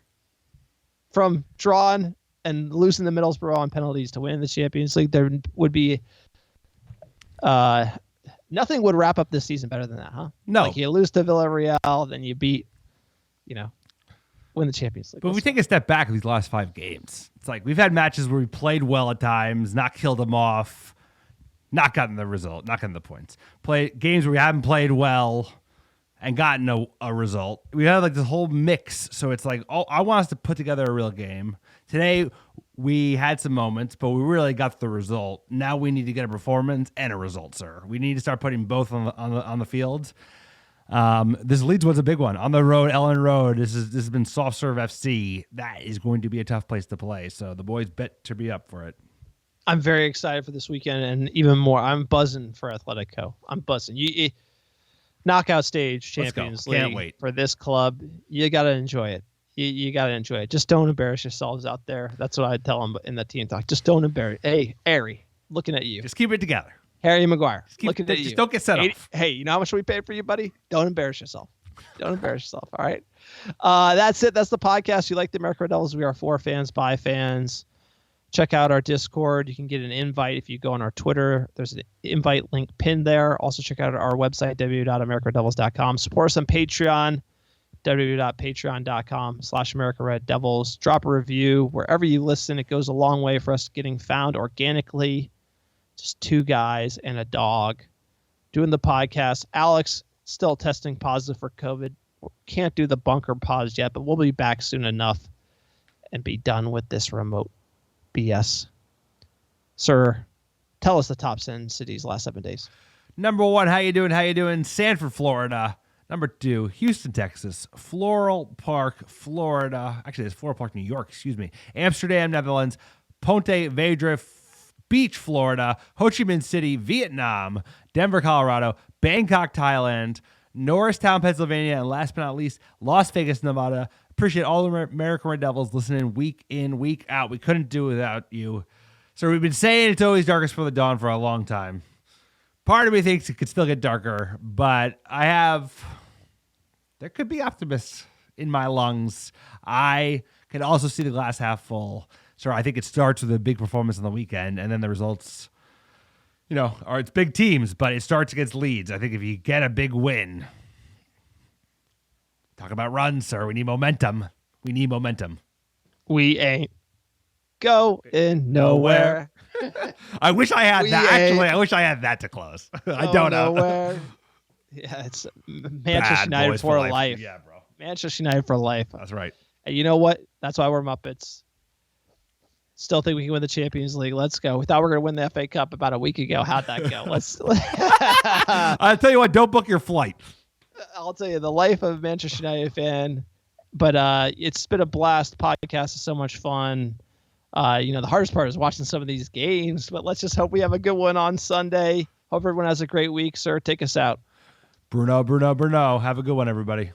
From drawing and losing the Middlesbrough on penalties to win in the Champions League, there would be nothing would wrap up this season better than that, huh? No. Like you lose to Villarreal, then you beat, win the Champions League. But we take a step back in these last 5 games. It's like we've had matches where we played well at times, not killed them off, not gotten the result, not gotten the points. Play games where we haven't played well and gotten a result. We have like this whole mix. So it's like, I want us to put together a real game. Today, we had some moments, but we really got the result. Now we need to get a performance and a result, sir. We need to start putting both on the field. This Leeds was a big one on the road, Ellen Road. This has been soft serve FC. That is going to be a tough place to play. So the boys bet to be up for it. I'm very excited for this weekend, and even more, I'm buzzing for Atletico. I'm buzzing. Knockout stage Champions League. Can't wait. For this club. You got to enjoy it. You got to enjoy it. Just don't embarrass yourselves out there. That's what I tell them in the team talk. Just don't embarrass. Hey, Harry, looking at you. Just keep it together. Harry Maguire, looking at you. Just don't get set off. Hey, you know how much we paid for you, buddy? Don't embarrass yourself. Don't embarrass yourself. All right. That's it. That's the podcast. You like the American Red Devils? We are for fans, by fans. Check out our Discord. You can get an invite if you go on our Twitter. There's an invite link pinned there. Also, check out our website, www.americareddevils.com. Support us on Patreon, www.patreon.com/AmericaRedDevils. Drop a review wherever you listen. It goes a long way for us getting found organically. Just 2 guys and a dog doing the podcast. Alex still testing positive for COVID. Can't do the bunker pause yet, but we'll be back soon enough and be done with this remote BS. Sir, tell us the top 10 cities last 7 days. Number 1, how you doing? Sanford, Florida. Number 2, Houston, Texas. Floral Park, Florida. Actually, it's Floral Park, New York. Excuse me. Amsterdam, Netherlands. Ponte Vedra Beach, Florida. Ho Chi Minh City, Vietnam. Denver, Colorado. Bangkok, Thailand. Norristown, Pennsylvania. And last but not least, Las Vegas, Nevada. Appreciate all the American Red Devils listening week in, week out. We couldn't do it without you. So we've been saying it's always darkest before the dawn for a long time. Part of me thinks it could still get darker, but there could be optimists in my lungs. I can also see the glass half full. So I think it starts with a big performance on the weekend, and then the results, it's big teams, but it starts against Leeds. I think if you get a big win, talk about runs, sir. We need momentum. We ain't going nowhere. I wish I had that. Actually, I wish I had that to close. I don't know. Nowhere. Yeah, it's Manchester United for life. Yeah, bro. Manchester United for life. That's right. And you know what? That's why we're Muppets. Still think we can win the Champions League. Let's go. We thought we were going to win the FA Cup about a week ago. How'd that go? I'll tell you what, don't book your flight. I'll tell you, the life of a Manchester United fan. But it's been a blast. Podcast is so much fun. The hardest part is watching some of these games. But let's just hope we have a good one on Sunday. Hope everyone has a great week, sir. Take us out. Bruno. Have a good one, everybody.